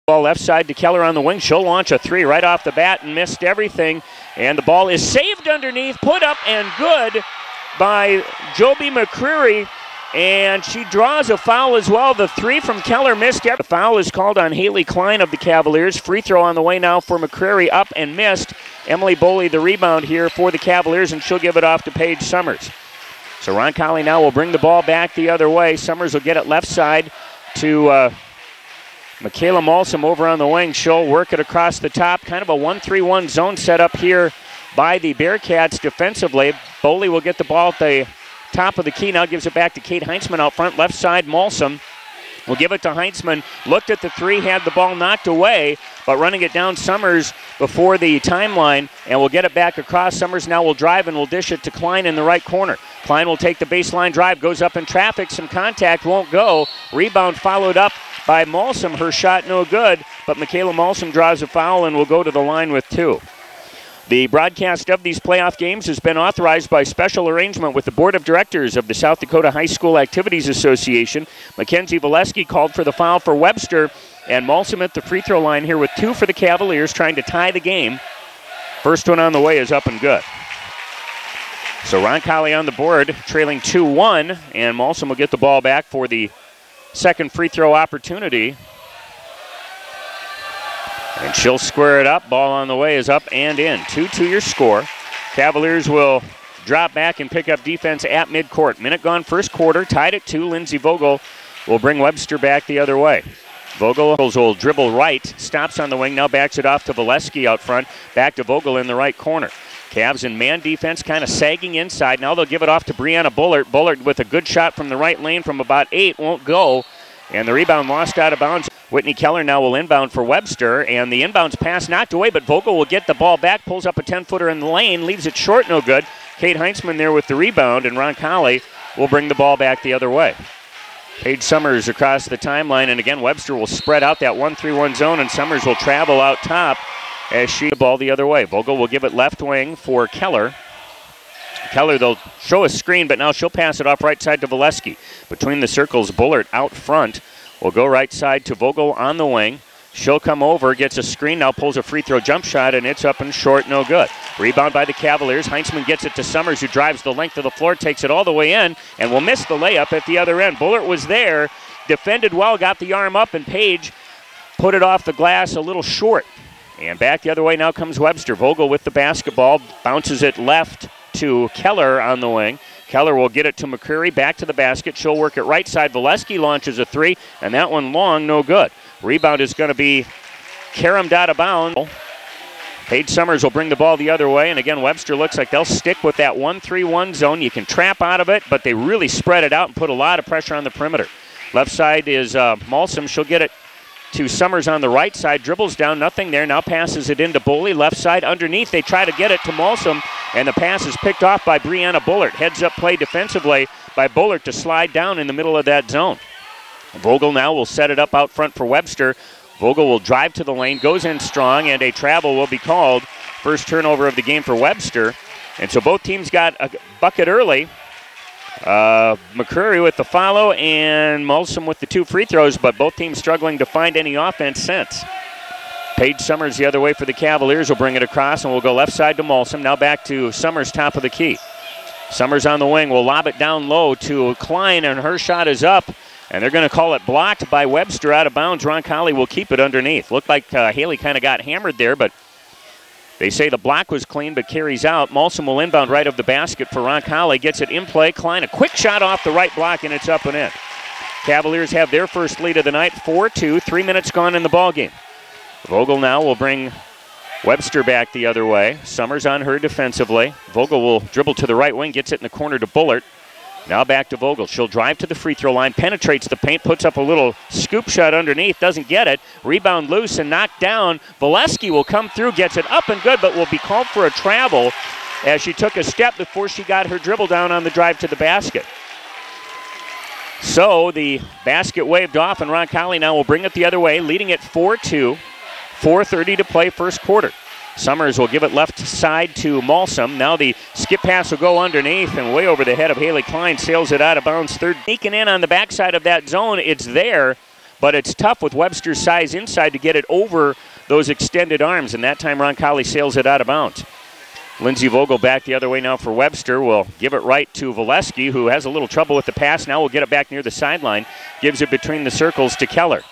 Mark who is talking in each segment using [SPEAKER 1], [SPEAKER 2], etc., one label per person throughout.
[SPEAKER 1] Ball left side to Keller on the wing. She'll launch a three right off the bat and missed everything. And the ball is saved underneath, put up and good by Joby McCreary. And she draws a foul as well. The three from Keller missed. The foul is called on Haley Klein of the Cavaliers. Free throw on the way now for McCreary, up and missed. Emily Boley the rebound here for the Cavaliers, and she'll give it off to Paige Summers. So Roncalli now will bring the ball back the other way. Summers will get it left side to Michaela Malsom over on the wing. She'll work it across the top. Kind of a 1-3-1 zone set up here by the Bearcats defensively. Boley will get the ball at the top of the key. Now gives it back to Kate Heinzman out front. Left side, Malsom will give it to Heinzman. Looked at the three, had the ball knocked away, but running it down Summers before the timeline, and will get it back across. Summers now will drive and will dish it to Klein in the right corner. Klein will take the baseline drive, goes up in traffic, some contact, won't go. Rebound followed up by Malsom. Her shot no good, but Michaela Malsom draws a foul and will go to the line with two. The broadcast of these playoff games has been authorized by special arrangement with the Board of Directors of the South Dakota High School Activities Association. Mackenzie Valesky called for the foul for Webster, and Malsom at the free throw line here with two for the Cavaliers, trying to tie the game. First one on the way is up and good. So Roncalli on the board, trailing 2-1, and Malsom will get the ball back for the second free throw opportunity. And she'll square it up. Ball on the way is up and in. 2-2 your score. Cavaliers will drop back and pick up defense at midcourt. Minute gone first quarter. Tied at 2. Lindsay Vogel will bring Webster back the other way. Vogel will dribble right. Stops on the wing. Now backs it off to Valesky out front. Back to Vogel in the right corner. Cavs in man defense, kind of sagging inside. Now they'll give it off to Brianna Bullard. Bullard with a good shot from the right lane from about 8. Won't go. And the rebound lost out of bounds. Whitney Keller now will inbound for Webster, and the inbounds pass knocked away, but Vogel will get the ball back, pulls up a 10-footer in the lane, leaves it short, no good. Kate Heinzman there with the rebound, and Roncalli will bring the ball back the other way. Paige Summers across the timeline, and again, Webster will spread out that 1-3-1 zone, and Summers will travel out top as she the ball the other way. Vogel will give it left wing for Keller. Keller, they'll show a screen, but now she'll pass it off right side to Valesky. Between the circles, Bullard out front will go right side to Vogel on the wing. She'll come over, gets a screen, now pulls a free throw jump shot, and it's up and short, no good. Rebound by the Cavaliers. Heinzman gets it to Summers, who drives the length of the floor, takes it all the way in, and will miss the layup at the other end. Bullard was there, defended well, got the arm up, and Paige put it off the glass a little short. And back the other way now comes Webster. Vogel with the basketball, bounces it left to Keller on the wing. Keller will get it to McCreary, back to the basket. She'll work it right side. Valesky launches a three, and that one long, no good. Rebound is going to be caromed out of bounds. Paige Summers will bring the ball the other way, and again, Webster looks like they'll stick with that 1-3-1 zone. You can trap out of it, but they really spread it out and put a lot of pressure on the perimeter. Left side is Malsom. She'll get it to Summers on the right side, dribbles down, nothing there, now passes it into Boley, left side underneath. They try to get it to Malsom, and the pass is picked off by Brianna Bullard. Heads up play defensively by Bullard to slide down in the middle of that zone. Vogel now will set it up out front for Webster. Vogel will drive to the lane, goes in strong, and a travel will be called. First turnover of the game for Webster. And so both teams got a bucket early. McCreary with the follow and Malsom with the two free throws, but both teams struggling to find any offense since. Paige Summers the other way for the Cavaliers will bring it across, and we'll go left side to Malsom. Now back to Summers, top of the key. Summers on the wing will lob it down low to Klein, and her shot is up, and they're going to call it blocked by Webster out of bounds. Roncalli will keep it underneath. Looked like Haley kind of got hammered there, but they say the block was clean but carries out. Malsom will inbound right of the basket for Roncalli. Gets it in play. Klein, a quick shot off the right block, and it's up and in. Cavaliers have their first lead of the night, 4-2. 3 minutes gone in the ballgame. Vogel now will bring Webster back the other way. Summers on her defensively. Vogel will dribble to the right wing, gets it in the corner to Bullard. Now back to Vogel. She'll drive to the free throw line, penetrates the paint, puts up a little scoop shot underneath, doesn't get it. Rebound loose and knocked down. Valesky will come through, gets it up and good, but will be called for a travel as she took a step before she got her dribble down on the drive to the basket. So the basket waved off, and Roncalli now will bring it the other way, leading it 4-2. 4:30 to play first quarter. Summers will give it left side to Malsom. Now the skip pass will go underneath and way over the head of Haley Klein. Sails it out of bounds. Third sneaking in on the backside of that zone. It's there, but it's tough with Webster's size inside to get it over those extended arms, and that time Roncalli sails it out of bounds. Lindsey Vogel back the other way now for Webster. Will give it right to Valesky, who has a little trouble with the pass. Now we'll get it back near the sideline. Gives it between the circles to Keller.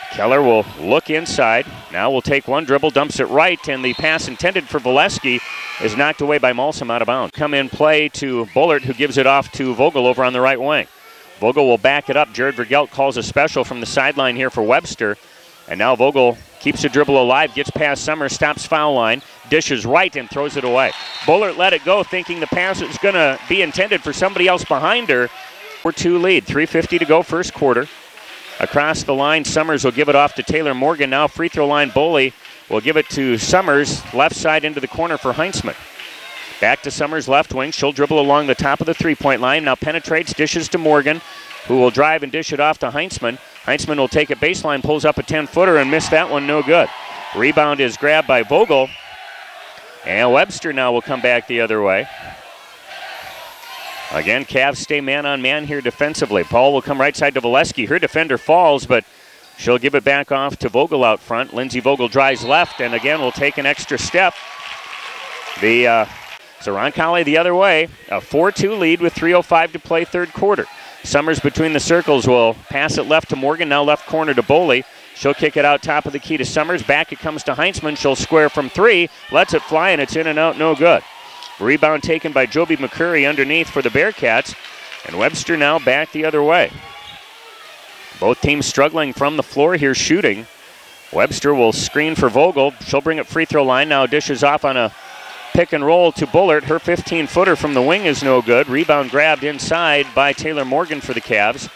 [SPEAKER 1] Keller will look inside. Now will take one dribble, dumps it right, and the pass intended for Valesky is knocked away by Malsom out of bounds. Come in play to Bullard, who gives it off to Vogel over on the right wing. Vogel will back it up. Jared Vergelt calls a special from the sideline here for Webster. And now Vogel keeps the dribble alive, gets past Summers, stops foul line, dishes right and throws it away. Bullard let it go, thinking the pass was going to be intended for somebody else behind her. 4-2 lead, 3:50 to go first quarter. Across the line, Summers will give it off to Taylor Morgan. Now free throw line, Boley will give it to Summers, left side into the corner for Heinzman. Back to Summers, left wing. She'll dribble along the top of the three-point line. Now penetrates, dishes to Morgan, who will drive and dish it off to Heinzman. Heinzman will take it baseline, pulls up a 10-footer and missed that one, no good. Rebound is grabbed by Vogel. And Webster now will come back the other way. Again, Cavs stay man-on-man here defensively. Paul will come right side to Valesky. Her defender falls, but she'll give it back off to Vogel out front. Lindsey Vogel drives left, and again will take an extra step. So Roncalli the other way. A 4-2 lead with 3:05 to play third quarter. Summers between the circles will pass it left to Morgan, now left corner to Boley. She'll kick it out top of the key to Summers. Back it comes to Heinzman. She'll square from three, lets it fly, and it's in and out, no good. Rebound taken by Joby McCurry underneath for the Bearcats. And Webster now back the other way. Both teams struggling from the floor here shooting. Webster will screen for Vogel. She'll bring it free throw line. Now dishes off on a pick and roll to Bullard. Her 15-footer from the wing is no good. Rebound grabbed inside by Taylor Morgan for the Cavs.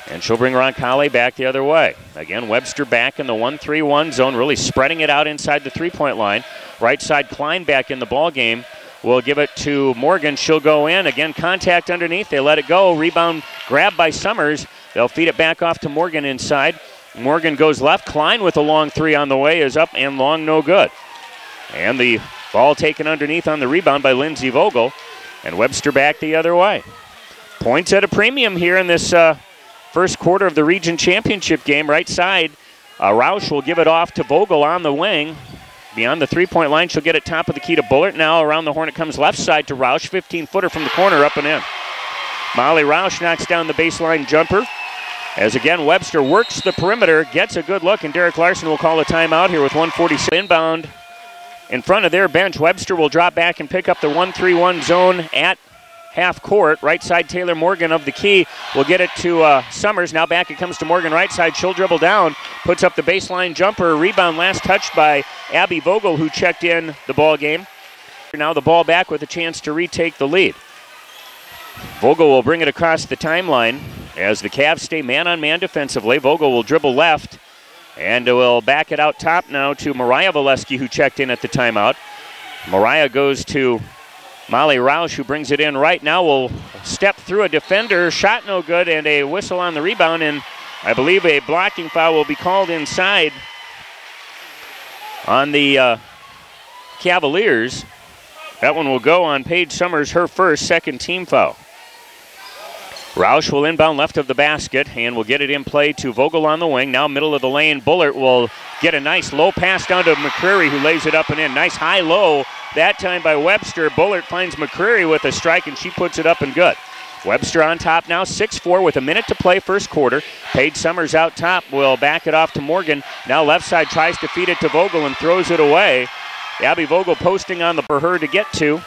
[SPEAKER 1] And she'll bring Roncalli back the other way. Again, Webster back in the 1-3-1 zone, really spreading it out inside the three-point line. Right side, Klein back in the ball game. We'll give it to Morgan. She'll go in. Again, contact underneath. They let it go. Rebound grabbed by Summers. They'll feed it back off to Morgan inside. Morgan goes left. Klein with a long three on the way is up and long, no good. And the ball taken underneath on the rebound by Lindsey Vogel. And Webster back the other way. Points at a premium here in this first quarter of the region championship game. Right side, Roush will give it off to Vogel on the wing. Beyond the three-point line, she'll get it top of the key to Bullard. Now around the horn it comes left side to Roush. 15-footer from the corner, up and in. Molly Roush knocks down the baseline jumper. As again, Webster works the perimeter, gets a good look, and Derek Larson will call a timeout here with 1:46 inbound. In front of their bench, Webster will drop back and pick up the 1-3-1 zone at half court. Right side, Taylor Morgan of the key will get it to Summers. Now back it comes to Morgan right side. She'll dribble down, puts up the baseline jumper. Rebound last touched by Abby Vogel, who checked in the ball game. Now the ball back with a chance to retake the lead. Vogel will bring it across the timeline as the Cavs stay man-on-man defensively. Vogel will dribble left and will back it out top now to Mariah Valesky, who checked in at the timeout. Mariah goes to Molly Roush, who brings it in right now, will step through a defender. Shot no good, and a whistle on the rebound, and I believe a blocking foul will be called inside on the Cavaliers. That one will go on Paige Summers, her first, second team foul. Roush will inbound left of the basket and will get it in play to Vogel on the wing. Now middle of the lane, Bullard will get a nice low pass down to McCreary, who lays it up and in. Nice high-low, that time by Webster. Bullard finds McCreary with a strike, and she puts it up and good. Webster on top now, 6-4 with a minute to play first quarter. Paige Summers out top will back it off to Morgan. Now left side tries to feed it to Vogel and throws it away. Abby Vogel posting on for her to get to.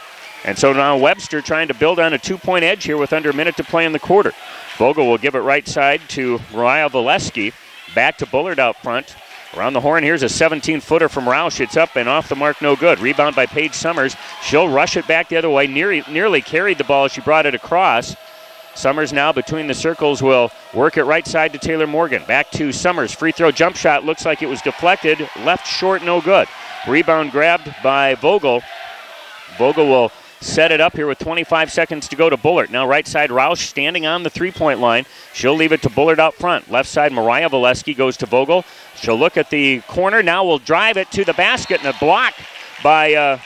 [SPEAKER 1] And so now Webster trying to build on a two-point edge here with under a minute to play in the quarter. Vogel will give it right side to Mariah Valesky. Back to Bullard out front. Around the horn, here's a 17-footer from Roush. It's up and off the mark, no good. Rebound by Paige Summers. She'll rush it back the other way. Nearly carried the ball. She brought it across. Summers now between the circles will work it right side to Taylor Morgan. Back to Summers. Free throw jump shot. Looks like it was deflected. Left short, no good. Rebound grabbed by Vogel. Vogel will set it up here with 25 seconds to go to Bullard. Now right side, Roush standing on the three-point line. She'll leave it to Bullard out front. Left side, Mariah Valesky goes to Vogel. She'll look at the corner. Now will drive it to the basket, and a block by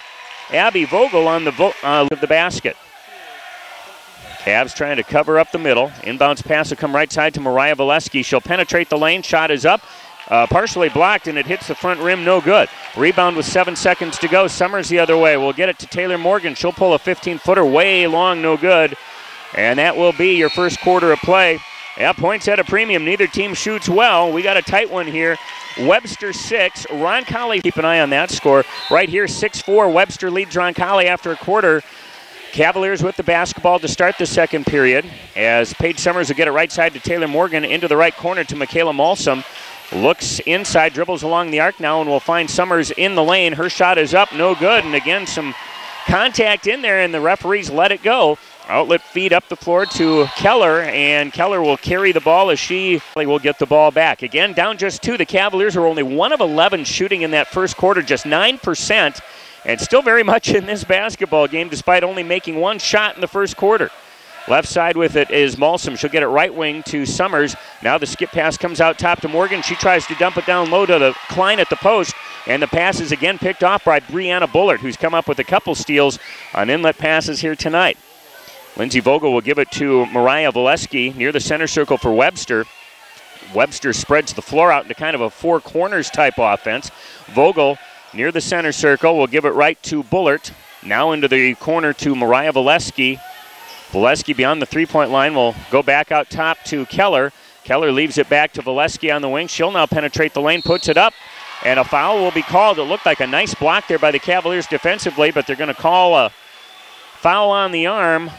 [SPEAKER 1] Abby Vogel on the basket. Cavs trying to cover up the middle. Inbounds pass will come right side to Mariah Valesky. She'll penetrate the lane. Shot is up. Partially blocked, and it hits the front rim. No good. Rebound with 7 seconds to go. Summers the other way. We'll get it to Taylor Morgan. She'll pull a 15-footer way long. No good. And that will be your first quarter of play. Yeah, points at a premium. Neither team shoots well. We got a tight one here. Webster 6. Roncalli, keep an eye on that score. Right here, 6-4. Webster leads Roncalli after a quarter. Cavaliers with the basketball to start the second period as Paige Summers will get it right side to Taylor Morgan into the right corner to Michaela Malsum. Looks inside, dribbles along the arc now, and will find Summers in the lane. Her shot is up, no good. And again, some contact in there, and the referees let it go. Outlet feed up the floor to Keller, and Keller will carry the ball as she will get the ball back. Again, down just 2. The Cavaliers are only 1 of 11 shooting in that first quarter, just 9%, and still very much in this basketball game despite only making 1 shot in the first quarter. Left side with it is Malsum. She'll get it right wing to Summers. Now the skip pass comes out top to Morgan. She tries to dump it down low to the Klein at the post, and the pass is again picked off by Brianna Bullard, who's come up with a couple steals on inlet passes here tonight. Lindsey Vogel will give it to Mariah Valesky near the center circle for Webster. Webster spreads the floor out into kind of a 4 corners type offense. Vogel near the center circle will give it right to Bullard. Now into the corner to Mariah Valesky. Valesky beyond the 3-point line will go back out top to Keller. Keller leaves it back to Valesky on the wing. She'll now penetrate the lane, puts it up, and a foul will be called. It looked like a nice block there by the Cavaliers defensively, but they're going to call a foul on the arm.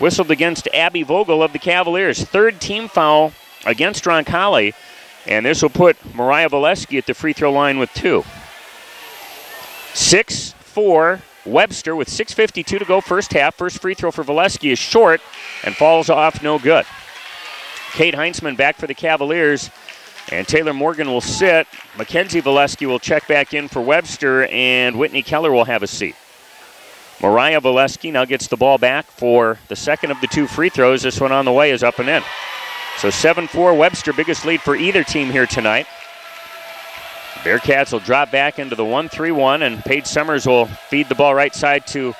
[SPEAKER 1] Whistled against Abby Vogel of the Cavaliers. 3rd team foul against Roncalli, and this will put Mariah Valesky at the free throw line with 2. 6-4. Webster with 6:52 to go first half. First free throw for Valesky is short and falls off, no good. Kate Heinzman back for the Cavaliers, and Taylor Morgan will sit. Mackenzie Valesky will check back in for Webster, and Whitney Keller will have a seat. Mariah Valesky now gets the ball back for the second of the 2 free throws. This one on the way is up and in. So 7-4 Webster, biggest lead for either team here tonight. Bearcats will drop back into the 1-3-1, and Paige Summers will feed the ball right side to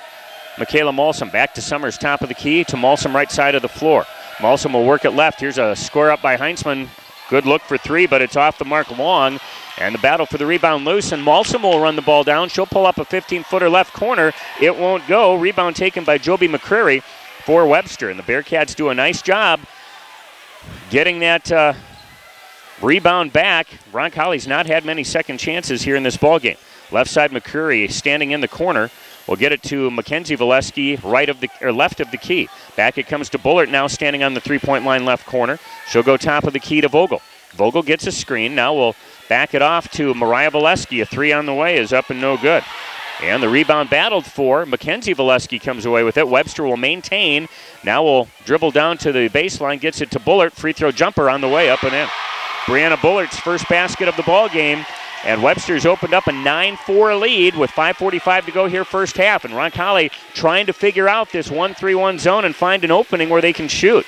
[SPEAKER 1] Michaela Malsum. Back to Summers, top of the key, to Malsum right side of the floor. Malsum will work it left. Here's a score up by Heinzman. Good look for 3, but it's off the mark long. And the battle for the rebound loose, and Malsum will run the ball down. She'll pull up a 15-footer left corner. It won't go. Rebound taken by Joby McCreary for Webster. And the Bearcats do a nice job getting that rebound back. Roncalli's not had many second chances here in this ballgame. Left side McCreary standing in the corner. We'll get it to Mackenzie Valesky, left of the key. Back it comes to Bullard now standing on the 3-point line left corner. She'll go top of the key to Vogel. Vogel gets a screen. Now we'll back it off to Mariah Valesky. A 3 on the way is up and no good. And the rebound battled for. Mackenzie Valesky comes away with it. Webster will maintain. Now we'll dribble down to the baseline, gets it to Bullard. Free throw jumper on the way, up and in. Brianna Bullard's first basket of the ball game, and Webster's opened up a 9-4 lead with 5:45 to go here first half. And Roncalli trying to figure out this 1-3-1 zone and find an opening where they can shoot.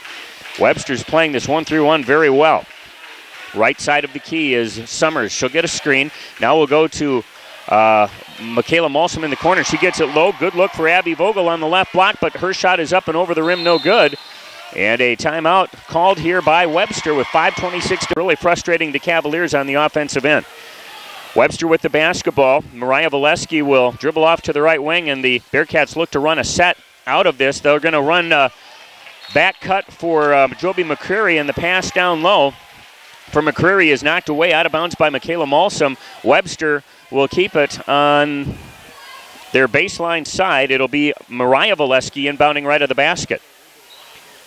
[SPEAKER 1] Webster's playing this 1-3-1 very well. Right side of the key is Summers. She'll get a screen. Now we'll go to Michaela Malsum in the corner. She gets it low. Good look for Abby Vogel on the left block, but her shot is up and over the rim, no good. And a timeout called here by Webster with 5:26 to really frustrating the Cavaliers on the offensive end. Webster with the basketball. Mariah Valesky will dribble off to the right wing, and the Bearcats look to run a set out of this. They're going to run back cut for Joby McCreary, and the pass down low for McCreary is knocked away out of bounds by Michaela Malsum. Webster will keep it on their baseline side. It'll be Mariah Valesky inbounding right of the basket.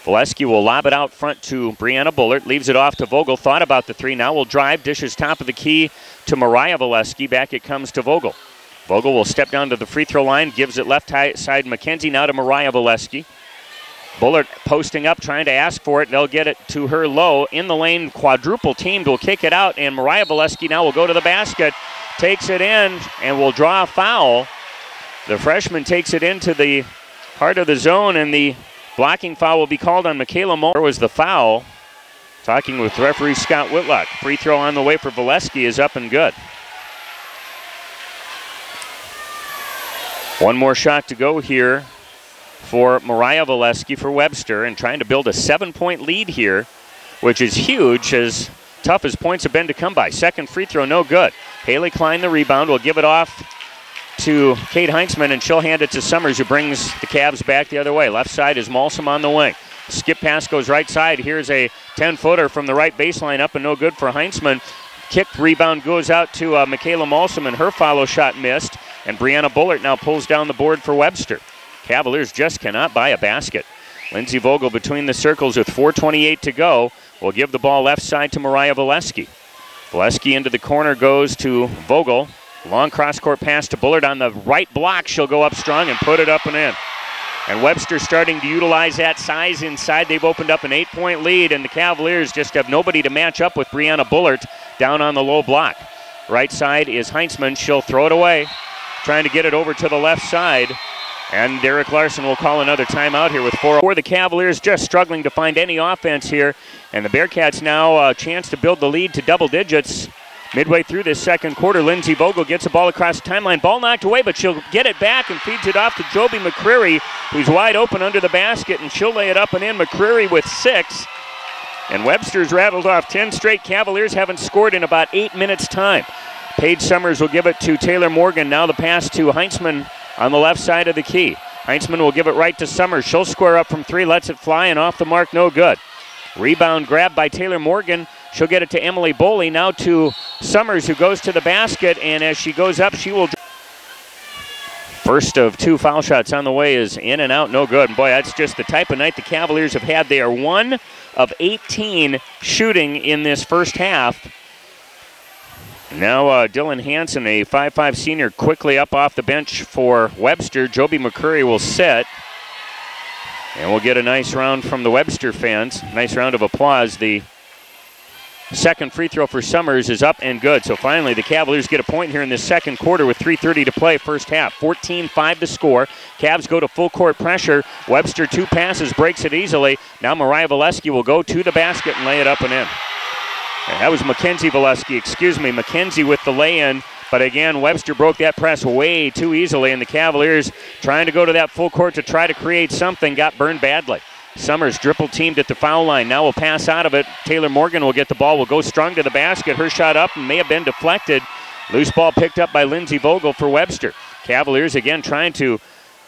[SPEAKER 1] Valesky will lob it out front to Brianna Bullard, leaves it off to Vogel, thought about the 3, now will drive, dishes top of the key to Mariah Valesky, back it comes to Vogel. Vogel will step down to the free throw line, gives it left side Mackenzie, now to Mariah Valesky. Bullard posting up, trying to ask for it, they'll get it to her low, in the lane, quadruple teamed, will kick it out, and Mariah Valesky now will go to the basket, takes it in, and will draw a foul. The freshman takes it into the heart of the zone, and the blocking foul will be called on Michaela Moore. Was the foul. Talking with referee Scott Whitlock. Free throw on the way for Valesky is up and good. One more shot to go here for Mariah Valesky for Webster, and trying to build a 7-point lead here, which is huge, as tough as points have been to come by. Second free throw, no good. Haley Klein, the rebound, will give it off to Kate Heinzman, and she'll hand it to Summers, who brings the Cavs back the other way. Left side is Malsom on the wing. Skip pass goes right side. Here's a 10-footer from the right baseline, up and no good for Heinzman. Kick rebound goes out to Michaela Malsom, and her follow shot missed. And Brianna Bullard now pulls down the board for Webster. Cavaliers just cannot buy a basket. Lindsey Vogel between the circles with 4:28 to go will give the ball left side to Mariah Valesky. Valesky into the corner goes to Vogel. Long cross-court pass to Bullard on the right block. She'll go up strong and put it up and in. And Webster starting to utilize that size inside. They've opened up an 8-point lead, and the Cavaliers just have nobody to match up with Brianna Bullard down on the low block. Right side is Heinzman. She'll throw it away, trying to get it over to the left side. And Derek Larson will call another timeout here with 4. The Cavaliers just struggling to find any offense here. And the Bearcats now a chance to build the lead to double digits. Midway through this second quarter, Lindsey Vogel gets the ball across the timeline. Ball knocked away, but she'll get it back and feeds it off to Joby McCreary, who's wide open under the basket, and she'll lay it up and in. McCreary with 6. And Webster's rattled off 10 straight. Cavaliers haven't scored in about 8 minutes' time. Paige Summers will give it to Taylor Morgan. Now the pass to Heinzman on the left side of the key. Heinzman will give it right to Summers. She'll square up from 3, lets it fly, and off the mark, no good. Rebound grab by Taylor Morgan. She'll get it to Emily Boley. Now to Summers, who goes to the basket, and as she goes up, she will... First of 2 foul shots on the way is in and out, no good. And boy, that's just the type of night the Cavaliers have had. They are 1 of 18 shooting in this first half. Now Dylan Hansen, a 5'5" senior, quickly up off the bench for Webster. Joby McCreary will sit. And we'll get a nice round from the Webster fans. Nice round of applause. The second free throw for Summers is up and good. So finally the Cavaliers get a point here in this second quarter with 3:30 to play first half. 14-5 to score. Cavs go to full court pressure. Webster 2 passes, breaks it easily. Now Mariah Valesky will go to the basket and lay it up and in. And that was Mackenzie Valesky, Mackenzie with the lay-in. But again, Webster broke that press way too easily, and the Cavaliers trying to go to that full court to try to create something got burned badly. Summers triple teamed at the foul line. Now will pass out of it. Taylor Morgan will get the ball, will go strong to the basket. Her shot up and may have been deflected. Loose ball picked up by Lindsey Vogel for Webster. Cavaliers again trying to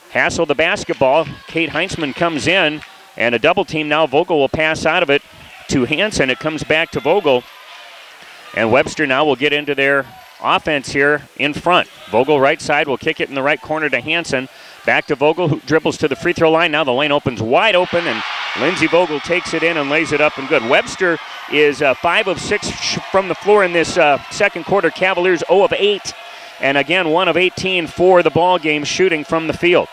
[SPEAKER 1] hassle the basketball. Kate Heinzman comes in, and a double team now. Vogel will pass out of it to Hansen. It comes back to Vogel. And Webster now will get into their offense here in front. Vogel right side will kick it in the right corner to Hansen. Back to Vogel, who dribbles to the free throw line. Now the lane opens wide open, and Lindsey Vogel takes it in and lays it up and good. Webster is 5 of 6 from the floor in this second quarter. Cavaliers 0 of 8. And again, 1 of 18 for the ball game shooting from the field.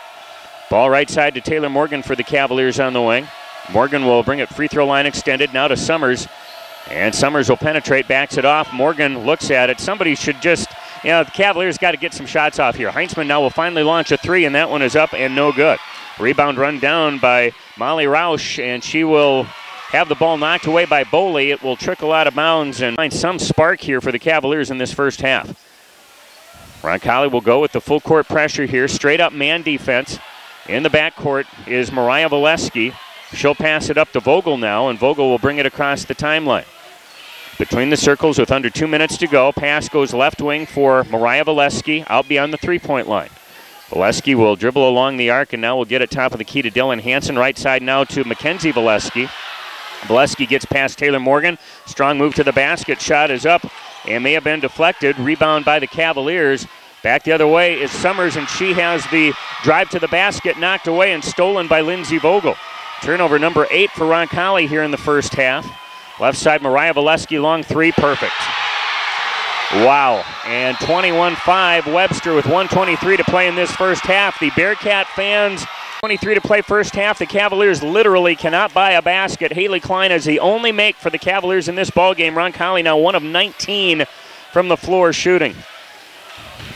[SPEAKER 1] Ball right side to Taylor Morgan for the Cavaliers on the wing. Morgan will bring it free throw line extended now to Summers. And Summers will penetrate, backs it off. Morgan looks at it. Somebody should just, the Cavaliers got to get some shots off here. Heinzman now will finally launch a 3, and that one is up and no good. Rebound run down by Molly Roush, and she will have the ball knocked away by Boley. It will trickle out of bounds and find some spark here for the Cavaliers in this first half. Roncalli will go with the full court pressure here. Straight up man defense. In the backcourt is Mariah Valesky. She'll pass it up to Vogel now, and Vogel will bring it across the timeline. Between the circles with under 2 minutes to go, pass goes left wing for Mariah Valesky out beyond the three-point line. Valesky will dribble along the arc, and now will get it top of the key to Dylan Hansen. Right side now to Mackenzie Valesky. Valesky gets past Taylor Morgan. Strong move to the basket. Shot is up and may have been deflected. Rebound by the Cavaliers. Back the other way is Summers, and she has the drive to the basket knocked away and stolen by Lindsey Vogel. Turnover number 8 for Roncalli here in the first half. Left side, Mariah Valesky, long 3, perfect. Wow, and 21-5, Webster with 1:23 to play in this first half. The Bearcat fans, 23 to play first half. The Cavaliers literally cannot buy a basket. Haley Klein is the only make for the Cavaliers in this ballgame. Roncalli now 1 of 19 from the floor shooting.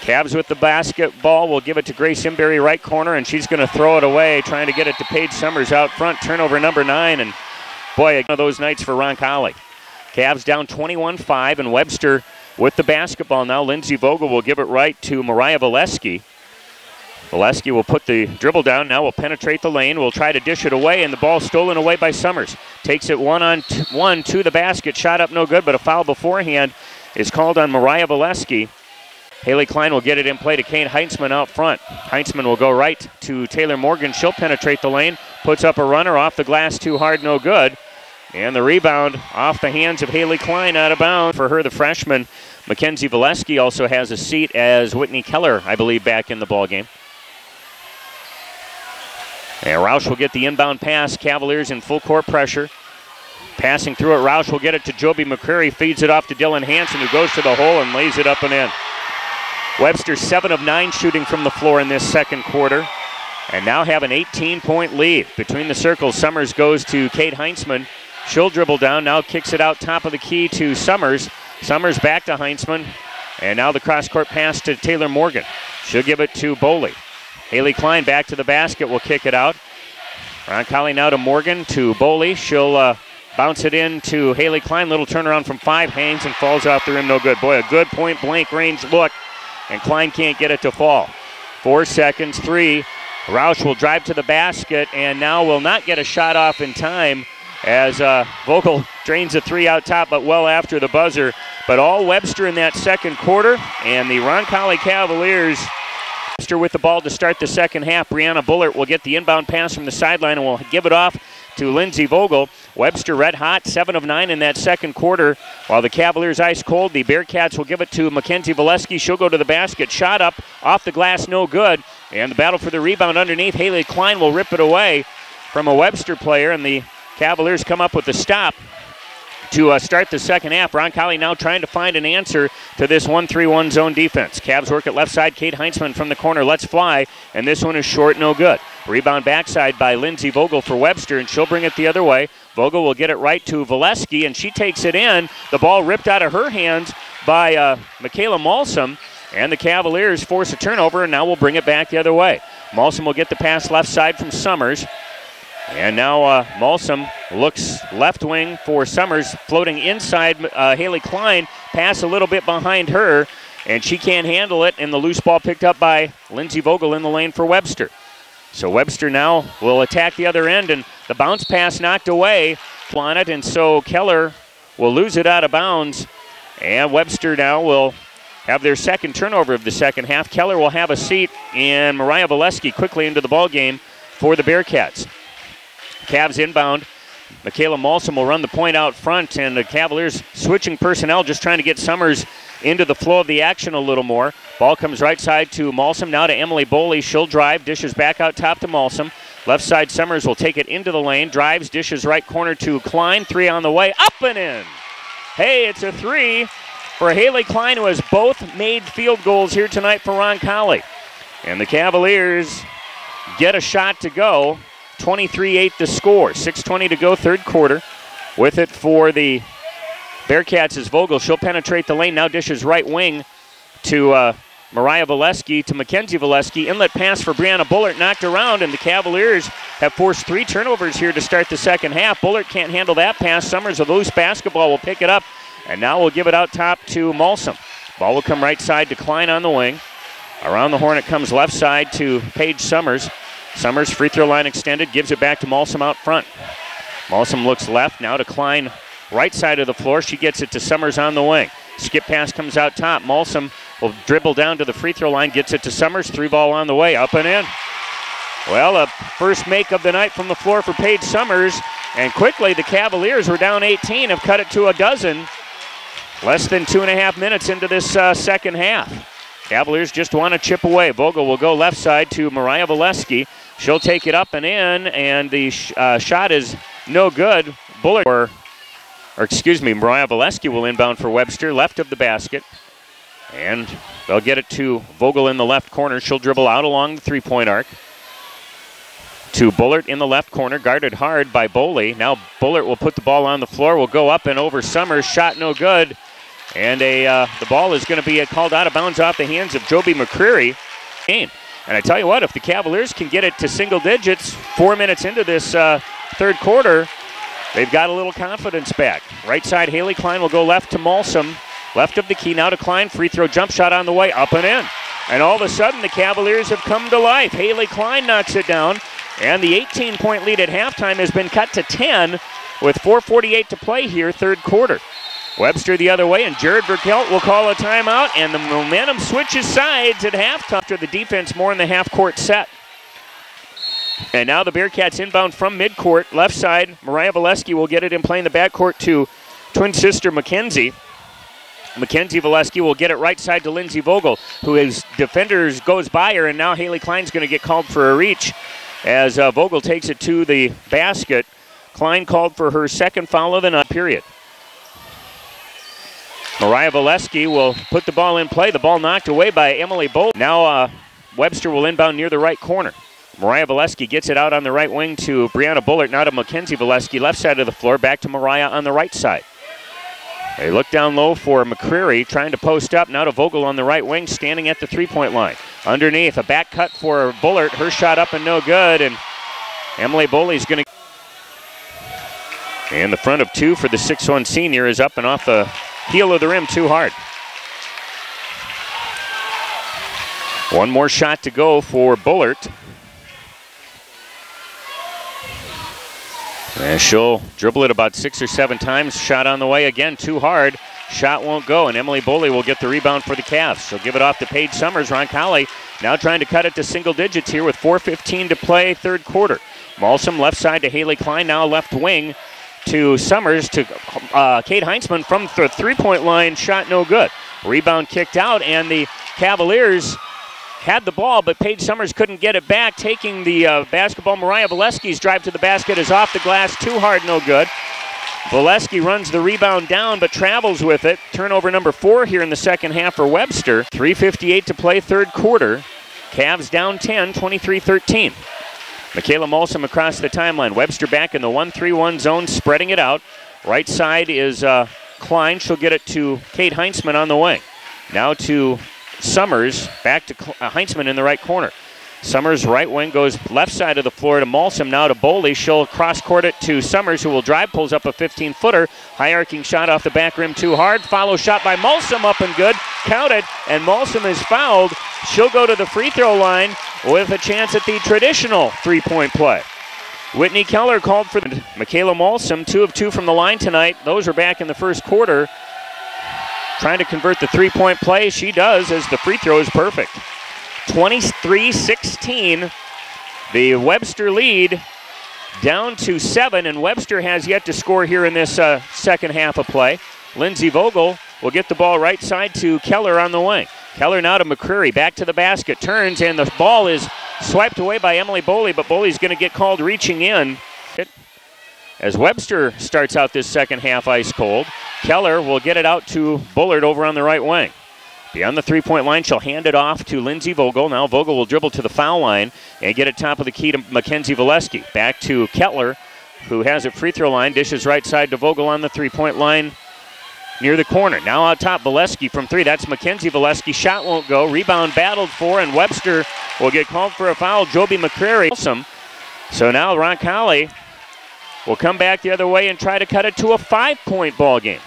[SPEAKER 1] Cavs with the basketball will give it to Grace Imberry, right corner, and she's going to throw it away, trying to get it to Paige Summers out front. Turnover number 9, and boy, one of those nights for Roncalli. Cavs down 21-5, and Webster with the basketball now. Lindsey Vogel will give it right to Mariah Valesky. Valesky will put the dribble down, now will penetrate the lane, will try to dish it away, and the ball stolen away by Summers. Takes it one-on-one to the basket, shot up no good, but a foul beforehand is called on Mariah Valesky. Haley Klein will get it in play to Kate Heinzman out front. Heinzman will go right to Taylor Morgan. She'll penetrate the lane, puts up a runner off the glass, too hard, no good. And the rebound off the hands of Haley Klein, out of bounds. For her, the freshman, Mackenzie Valesky, also has a seat as Whitney Keller, I believe, back in the ballgame. And Roush will get the inbound pass. Cavaliers in full court pressure. Passing through it, Roush will get it to Joby McCreary, feeds it off to Dylan Hanson, who goes to the hole and lays it up and in. Webster 7 of 9 shooting from the floor in this second quarter, and now have an 18-point lead. Between the circles, Summers goes to Kate Heinzman. She'll dribble down, now kicks it out top of the key to Summers. Summers back to Heinzman, and now the cross-court pass to Taylor Morgan. She'll give it to Boley. Haley Klein back to the basket, will kick it out. Roncalli now to Morgan, to Boley. She'll bounce it in to Haley Klein. Little turnaround from 5, hangs and falls off the rim, no good. Boy, a good point-blank range look, and Klein can't get it to fall. 4 seconds, 3. Roush will drive to the basket, and now will not get a shot off in time as Vogel drains a 3 out top, but well after the buzzer. But all Webster in that second quarter, and the Roncalli Cavaliers Webster with the ball to start the second half. Brianna Bullard will get the inbound pass from the sideline and will give it off to Lindsey Vogel. Webster red hot, 7 of 9 in that second quarter. While the Cavaliers ice cold, the Bearcats will give it to Mackenzie Valesky. She'll go to the basket, shot up, off the glass, no good. And the battle for the rebound underneath. Haley Klein will rip it away from a Webster player, and the Cavaliers come up with the stop to start the second half. Roncalli now trying to find an answer to this 1-3-1 zone defense. Cavs work at left side. Kate Heinzman from the corner lets fly, and this one is short, no good. Rebound backside by Lindsey Vogel for Webster, and she'll bring it the other way. Vogel will get it right to Valesky, and she takes it in. The ball ripped out of her hands by Michaela Malsom, and the Cavaliers force a turnover, and now we'll bring it back the other way. Malsom will get the pass left side from Summers. And now Malsom looks left wing for Summers, floating inside Haley Klein. Pass a little bit behind her, and she can't handle it, and the loose ball picked up by Lindsey Vogel in the lane for Webster. So Webster now will attack the other end, and the bounce pass knocked away on it, and so Keller will lose it out of bounds, and Webster now will have their second turnover of the second half. Keller will have a seat, and Mariah Valesky quickly into the ball game for the Bearcats. Cavs inbound. Michaela Malsom will run the point out front, and the Cavaliers switching personnel, just trying to get Summers into the flow of the action a little more. Ball comes right side to Malsom, now to Emily Boley. She'll drive, dishes back out top to Malsom. Left side, Summers will take it into the lane, drives, dishes right corner to Klein. 3 on the way, up and in. Hey, it's a 3 for Haley Klein, who has both made field goals here tonight for Roncalli. And the Cavaliers get a shot to go. 23-8 the score. 6:20 to go, third quarter. With it for the Bearcats is Vogel. She'll penetrate the lane. Now dishes right wing to Mariah Valesky, to Mackenzie Valesky. Inlet pass for Brianna Bullard, knocked around, and the Cavaliers have forced 3 turnovers here to start the second half. Bullard can't handle that pass. Summers, a loose basketball, will pick it up, and now we'll give it out top to Malsom. Ball will come right side to Klein on the wing. Around the horn it comes left side to Paige Summers. Summers, free throw line extended, gives it back to Malsom out front. Malsom looks left, now to Klein, right side of the floor. She gets it to Summers on the wing. Skip pass comes out top. Malsom will dribble down to the free throw line, gets it to Summers. 3 ball on the way, up and in. Well, a first make of the night from the floor for Paige Summers, and quickly the Cavaliers were down 18, have cut it to a dozen. Less than 2.5 minutes into this second half. Cavaliers just want to chip away. Vogel will go left side to Mariah Valesky. She'll take it up and in, and the shot is no good. Mariah Valesky will inbound for Webster, left of the basket. And they'll get it to Vogel in the left corner. She'll dribble out along the three-point arc. To Bullard in the left corner, guarded hard by Boley. Now Bullard will put the ball on the floor, will go up and over Summers. Shot no good. And the ball is going to be called out of bounds off the hands of Joby McCreary. And I tell you what, if the Cavaliers can get it to single digits 4 minutes into this third quarter, they've got a little confidence back. Right side, Haley Klein will go left to Malsom. Left of the key, now to Klein. Free throw jump shot on the way, up and in. And all of a sudden, the Cavaliers have come to life. Haley Klein knocks it down, and the 18-point lead at halftime has been cut to 10 with 4:48 to play here, third quarter. Webster the other way, and Jared Burkelt will call a timeout, and the momentum switches sides at halftime after the defense more in the half-court set. And now the Bearcats inbound from midcourt. Left side, Mariah Valesky will get it in play in the backcourt to twin sister Mackenzie. Mackenzie Valesky will get it right side to Lindsay Vogel, who is defenders goes by her, and now Haley Klein's going to get called for a reach as Vogel takes it to the basket. Klein called for her second foul of the night, period. Mariah Valesky will put the ball in play. The ball knocked away by Emily Bolt. Now Webster will inbound near the right corner. Mariah Valesky gets it out on the right wing to Brianna Bullard. Now to Mackenzie Valesky, left side of the floor. Back to Mariah on the right side. They look down low for McCreary, trying to post up. Now to Vogel on the right wing, standing at the three-point line. Underneath, a back cut for Bullard. Her shot up and no good, and Emily Boley's going to... And the front of two for the 6'1 senior is up and off the heel of the rim too hard. One more shot to go for Bullard. And she'll dribble it about 6 or 7 times. Shot on the way again, too hard. Shot won't go, and Emily Boley will get the rebound for the Cavs. She'll give it off to Paige Summers. Roncalli now trying to cut it to single digits here with 4:15 to play, third quarter. Malsom left side to Haley Klein, now left wing to Summers to Kate Heinzman from the three-point line. Shot no good. Rebound kicked out, and the Cavaliers had the ball, but Paige Summers couldn't get it back. Taking the basketball, Mariah Valesky's drive to the basket is off the glass, too hard, no good. Valesky runs the rebound down, but travels with it. Turnover number 4 here in the second half for Webster. 3:58 to play, third quarter. Cavs down 10, 23-13. Michaela Malsom across the timeline. Webster back in the 1-3-1 zone, spreading it out. Right side is Klein. She'll get it to Kate Heinzman on the wing. Now to Summers, back to Heinzman in the right corner. Summers right wing goes left side of the floor to Malsom, now to Boley. She'll cross court it to Summers, who will drive, pulls up a 15-footer. High arcing shot off the back rim too hard. Follow shot by Malsom, up and good. Counted, and Malsom is fouled. She'll go to the free throw line with a chance at the traditional three-point play. Whitney Keller called for Michaela Malsom, 2 of 2 from the line tonight. Those are back in the first quarter. Trying to convert the three-point play. She does, as the free throw is perfect. 23-16. The Webster lead down to 7, and Webster has yet to score here in this second half of play. Lindsay Vogel will get the ball right side to Keller on the wing. Keller now to McCreary, back to the basket, turns, and the ball is swiped away by Emily Boley, but Boley's going to get called reaching in. As Webster starts out this second half ice cold, Keller will get it out to Bullard over on the right wing. Beyond the three-point line, she'll hand it off to Lindsay Vogel. Now Vogel will dribble to the foul line and get it top of the key to Mackenzie Valesky. Back to Keller, who has it free throw line, dishes right side to Vogel on the three-point line near the corner. Now out top, Valesky from 3. That's Mackenzie Valesky. Shot won't go. Rebound battled for, and Webster will get called for a foul. Joby McCreary. So now Roncalli will come back the other way and try to cut it to a 5-point ball game.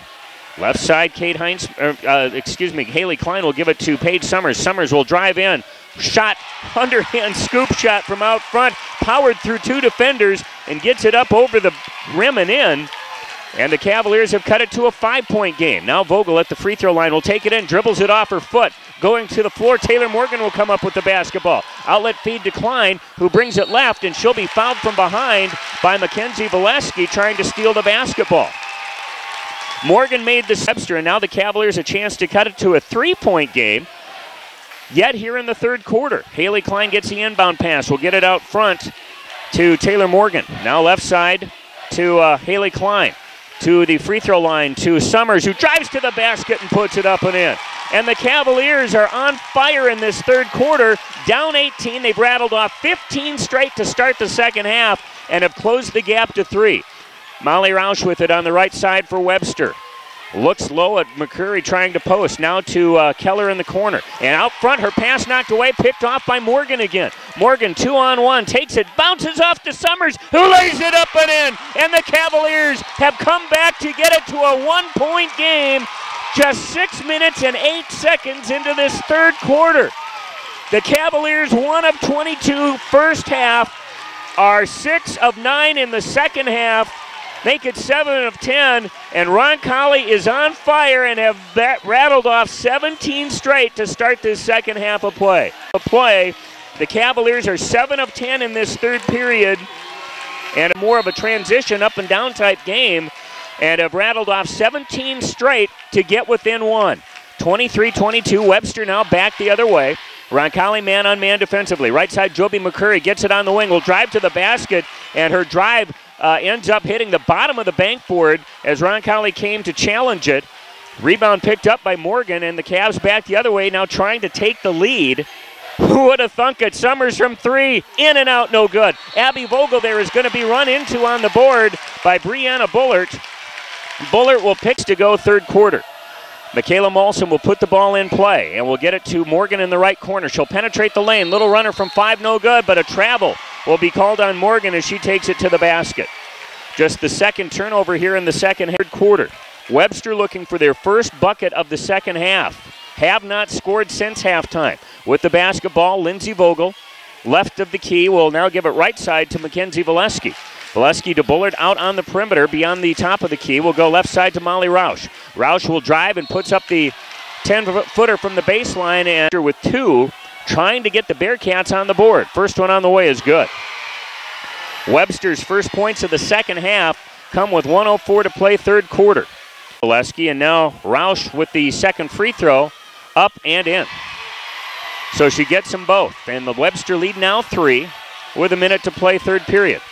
[SPEAKER 1] Left side, Haley Klein will give it to Paige Summers. Summers will drive in. Shot, underhand scoop shot from out front. Powered through 2 defenders and gets it up over the rim and in. And the Cavaliers have cut it to a 5-point game. Now Vogel at the free throw line will take it in, dribbles it off her foot. Going to the floor, Taylor Morgan will come up with the basketball. Outlet feed to Klein, who brings it left, and she'll be fouled from behind by Mackenzie Valesky trying to steal the basketball. Morgan made the Webster, and now the Cavaliers a chance to cut it to a 3-point game. Yet here in the third quarter, Haley Klein gets the inbound pass. We'll get it out front to Taylor Morgan. Now left side to Haley Klein. To the free throw line to Summers, who drives to the basket and puts it up and in. And the Cavaliers are on fire in this third quarter. Down 18, they've rattled off 15 straight to start the second half and have closed the gap to 3. Molly Roush with it on the right side for Webster. Looks low at McCreary trying to post. Now to Keller in the corner. And out front, her pass knocked away, picked off by Morgan again. Morgan 2-on-1, takes it, bounces off to Summers, who lays it up and in. And the Cavaliers have come back to get it to a 1-point game just 6 minutes and 8 seconds into this third quarter. The Cavaliers 1 of 22 first half, are 6 of 9 in the second half, make it 7 of 10, and Roncalli is on fire and have rattled off 17 straight to start this second half of play. The Cavaliers are 7 of 10 in this third period, and more of a transition up and down type game, and have rattled off 17 straight to get within one. 23-22, Webster now back the other way. Roncalli man-on-man defensively. Right side, Joby McCurry gets it on the wing, will drive to the basket, and her drive ends up hitting the bottom of the bank board as Roncalli came to challenge it. Rebound picked up by Morgan, and the Cavs back the other way, now trying to take the lead. Who would have thunk it? Summers from three, in and out, no good. Abby Vogel there is going to be run into on the board by Brianna Bullard. Bullard will pick to go third quarter. Michaela Molson will put the ball in play and will get it to Morgan in the right corner. She'll penetrate the lane. Little runner from 5, no good, but a travel will be called on Morgan as she takes it to the basket. Just the second turnover here in the second quarter. Webster looking for their first bucket of the second half. Have not scored since halftime. With the basketball, Lindsey Vogel, left of the key, will now give it right side to Mackenzie Valesky. Valesky to Bullard out on the perimeter beyond the top of the key. Will go left side to Molly Roush. Roush will drive and puts up the 10-footer from the baseline, and with two, trying to get the Bearcats on the board. First one on the way is good. Webster's first points of the second half come with 1:04 to play third quarter. Valesky, and now Roush with the second free throw, up and in. So she gets them both, and the Webster lead now 3 with a minute to play third period.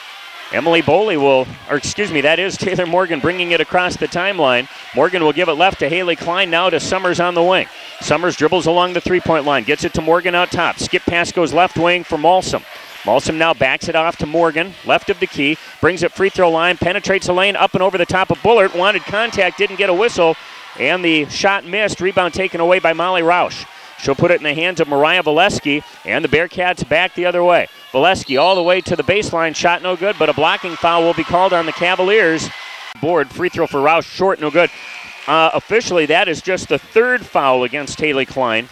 [SPEAKER 1] Emily Boley that is Taylor Morgan bringing it across the timeline. Morgan will give it left to Haley Klein, now to Summers on the wing. Summers dribbles along the three-point line, gets it to Morgan out top. Skip pass goes left wing for Malsom. Malsom now backs it off to Morgan, left of the key, brings it free throw line, penetrates the lane up and over the top of Bullard. Wanted contact, didn't get a whistle, and the shot missed. Rebound taken away by Molly Roush. She'll put it in the hands of Mariah Valesky, and the Bearcats back the other way. Valesky all the way to the baseline, shot no good, but a blocking foul will be called on the Cavaliers. Board, free throw for Roush, short, no good. Officially, that is just the third foul against Haley Klein.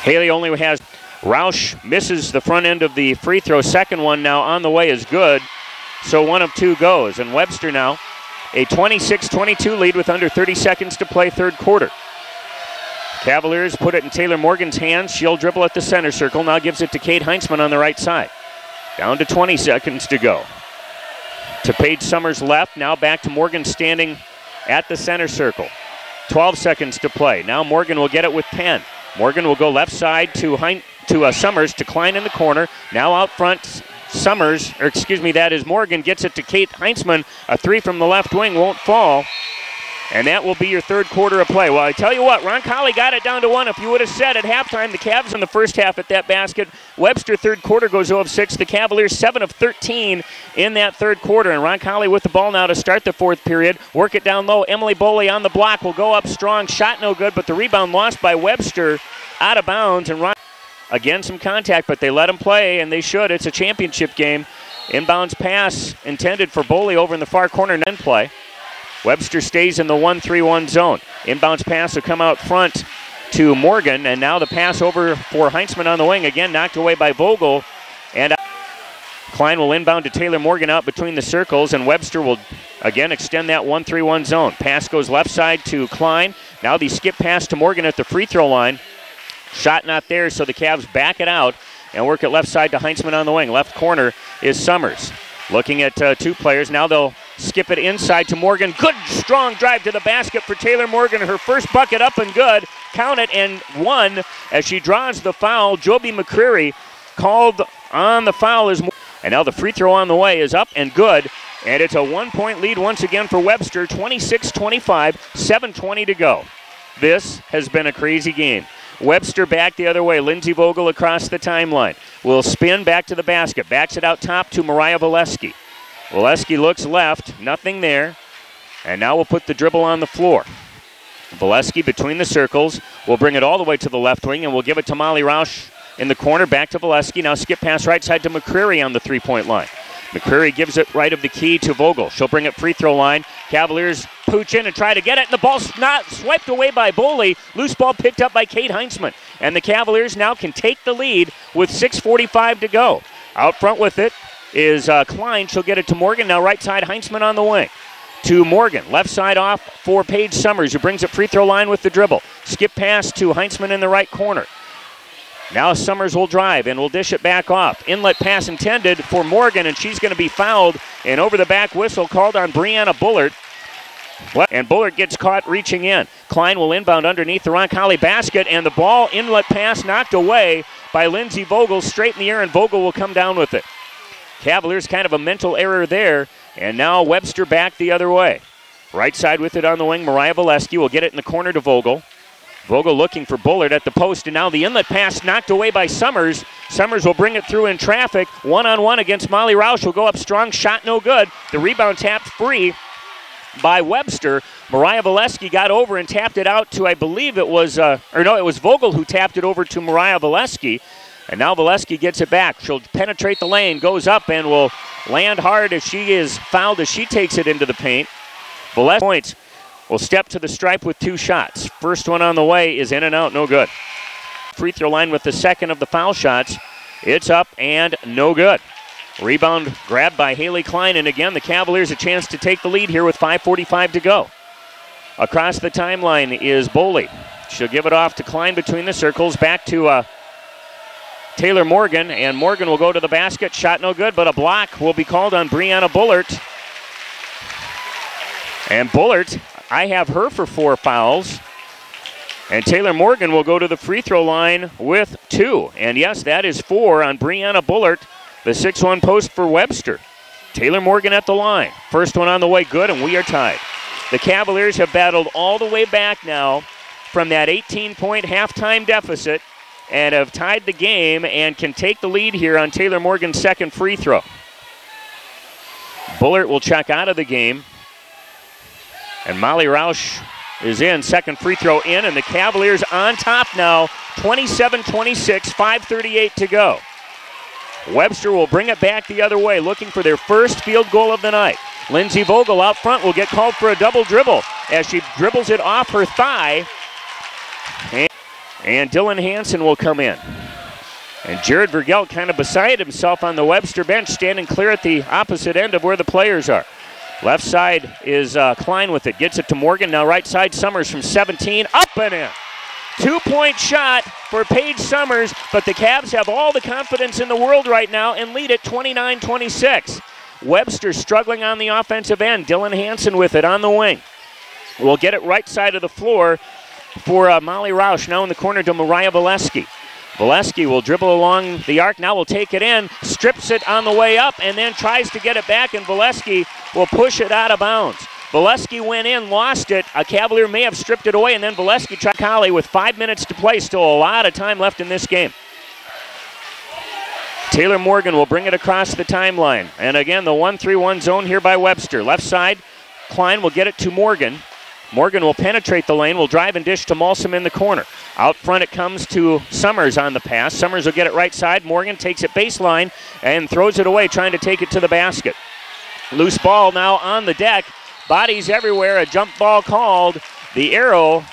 [SPEAKER 1] Haley only has, Roush misses the front end of the free throw. Second one now on the way is good, so 1 of 2 goes. And Webster now a 26-22 lead with under 30 seconds to play third quarter. Cavaliers put it in Taylor Morgan's hands. She'll dribble at the center circle. Now gives it to Kate Heinzman on the right side. Down to 20 seconds to go. To Paige Summers left. Now back to Morgan standing at the center circle. 12 seconds to play. Now Morgan will get it with 10. Morgan will go left side to Summers, to Klein in the corner. Now out front, that is Morgan, gets it to Kate Heinzman. A 3 from the left wing won't fall. And that will be your third quarter of play. Well, I tell you what, Roncalli got it down to 1. If you would have said at halftime, the Cavs in the first half at that basket. Webster third quarter goes 0 of 6. The Cavaliers 7 of 13 in that third quarter. And Roncalli with the ball now to start the fourth period. Work it down low. Emily Boley on the block will go up strong. Shot no good, but the rebound lost by Webster out of bounds. And again, some contact, but they let him play, and they should. It's a championship game. Inbounds pass intended for Boley over in the far corner, and then play. Webster stays in the 1-3-1 zone. Inbounds pass will come out front to Morgan, and now the pass over for Heinzman on the wing. Again, knocked away by Vogel. And Klein will inbound to Taylor Morgan out between the circles, and Webster will again extend that 1-3-1 zone. Pass goes left side to Klein. Now the skip pass to Morgan at the free throw line. Shot not there, so the Cavs back it out and work it left side to Heinzman on the wing. Left corner is Summers. Looking at 2 players. Now they'll skip it inside to Morgan. Good, strong drive to the basket for Taylor Morgan. Her first bucket up and good. Count it, and 1 as she draws the foul. Joby McCreary called on the foul. And now the free throw on the way is up and good. And it's a 1-point lead once again for Webster. 26-25, 7:20 to go. This has been a crazy game. Webster back the other way. Lindsey Vogel across the timeline. Will spin back to the basket. Backs it out top to Mariah Valesky. Valesky looks left. Nothing there. And now we'll put the dribble on the floor. Valesky between the circles. Will bring it all the way to the left wing, and we'll give it to Molly Roush in the corner. Back to Valesky. Now skip pass right side to McCreary on the 3-point line. McCreary gives it right of the key to Vogel. She'll bring it free throw line. Cavaliers pooch in and try to get it, and the ball's not swiped away by Boley. Loose ball picked up by Kate Heinzman. And the Cavaliers now can take the lead with 6:45 to go. Out front with it is Klein. She'll get it to Morgan. Now right side, Heinzman on the wing. To Morgan. Left side off for Paige Summers, who brings it free throw line with the dribble. Skip pass to Heinzman in the right corner. Now Summers will drive and will dish it back off. Inlet pass intended for Morgan, and she's going to be fouled. And over the back whistle called on Brianna Bullard. And Bullard gets caught reaching in. Klein will inbound underneath the Roncalli basket, and the ball inlet pass knocked away by Lindsay Vogel straight in the air, and Vogel will come down with it. Cavaliers kind of a mental error there, and now Webster back the other way. Right side with it on the wing, Mariah Valesky will get it in the corner to Vogel. Vogel looking for Bullard at the post, and now the inlet pass knocked away by Summers. Summers will bring it through in traffic. One-on-one against Molly Roush will go up strong, shot no good. The rebound tapped free by Webster. Mariah Valesky got over and tapped it out to, I believe it was, it was Vogel who tapped it over to Mariah Valesky. And now Valesky gets it back. She'll penetrate the lane, goes up, and will land hard as she is fouled as she takes it into the paint. Valesky points will step to the stripe with 2 shots. First one on the way is in and out, no good. Free throw line with the second of the foul shots. It's up and no good. Rebound grabbed by Haley Klein, and again the Cavaliers a chance to take the lead here with 5:45 to go. Across the timeline is Boley. She'll give it off to Klein between the circles, back to Taylor Morgan, and Morgan will go to the basket. Shot no good, but a block will be called on Brianna Bullard. And Bullard, I have her for 4 fouls. And Taylor Morgan will go to the free throw line with 2. And yes, that is 4 on Brianna Bullard. The 6-1 post for Webster. Taylor Morgan at the line. First one on the way, good, and we are tied. The Cavaliers have battled all the way back now from that 18-point halftime deficit and have tied the game and can take the lead here on Taylor Morgan's second free throw. Bullard will check out of the game. And Molly Roush is in. Second free throw in, and the Cavaliers on top now, 27-26, 5:38 to go. Webster will bring it back the other way, looking for their first field goal of the night. Lindsay Vogel out front will get called for a double dribble as she dribbles it off her thigh. And Dylan Hansen will come in. And Jared Vergelt kind of beside himself on the Webster bench, standing clear at the opposite end of where the players are. Left side is Klein with it. Gets it to Morgan. Now right side, Summers from 17. Up and in. 2-point shot for Paige Summers, but the Cavs have all the confidence in the world right now and lead at 29-26. Webster struggling on the offensive end. Dylan Hansen with it on the wing. We'll get it right side of the floor for Molly Roush. Now in the corner to Mariah Valesky. Valesky will dribble along the arc. Now will take it in, strips it on the way up, and then tries to get it back, and Valesky will push it out of bounds. Valesky went in, lost it. A Cavalier may have stripped it away, and then Valesky tried Collie with 5 minutes to play. Still a lot of time left in this game. Taylor Morgan will bring it across the timeline. And again, the 1-3-1 zone here by Webster. Left side, Klein will get it to Morgan. Morgan will penetrate the lane, will drive and dish to Malsom in the corner. Out front it comes to Summers on the pass. Summers will get it right side. Morgan takes it baseline and throws it away, trying to take it to the basket. Loose ball now on the deck. Bodies everywhere, a jump ball called. The arrow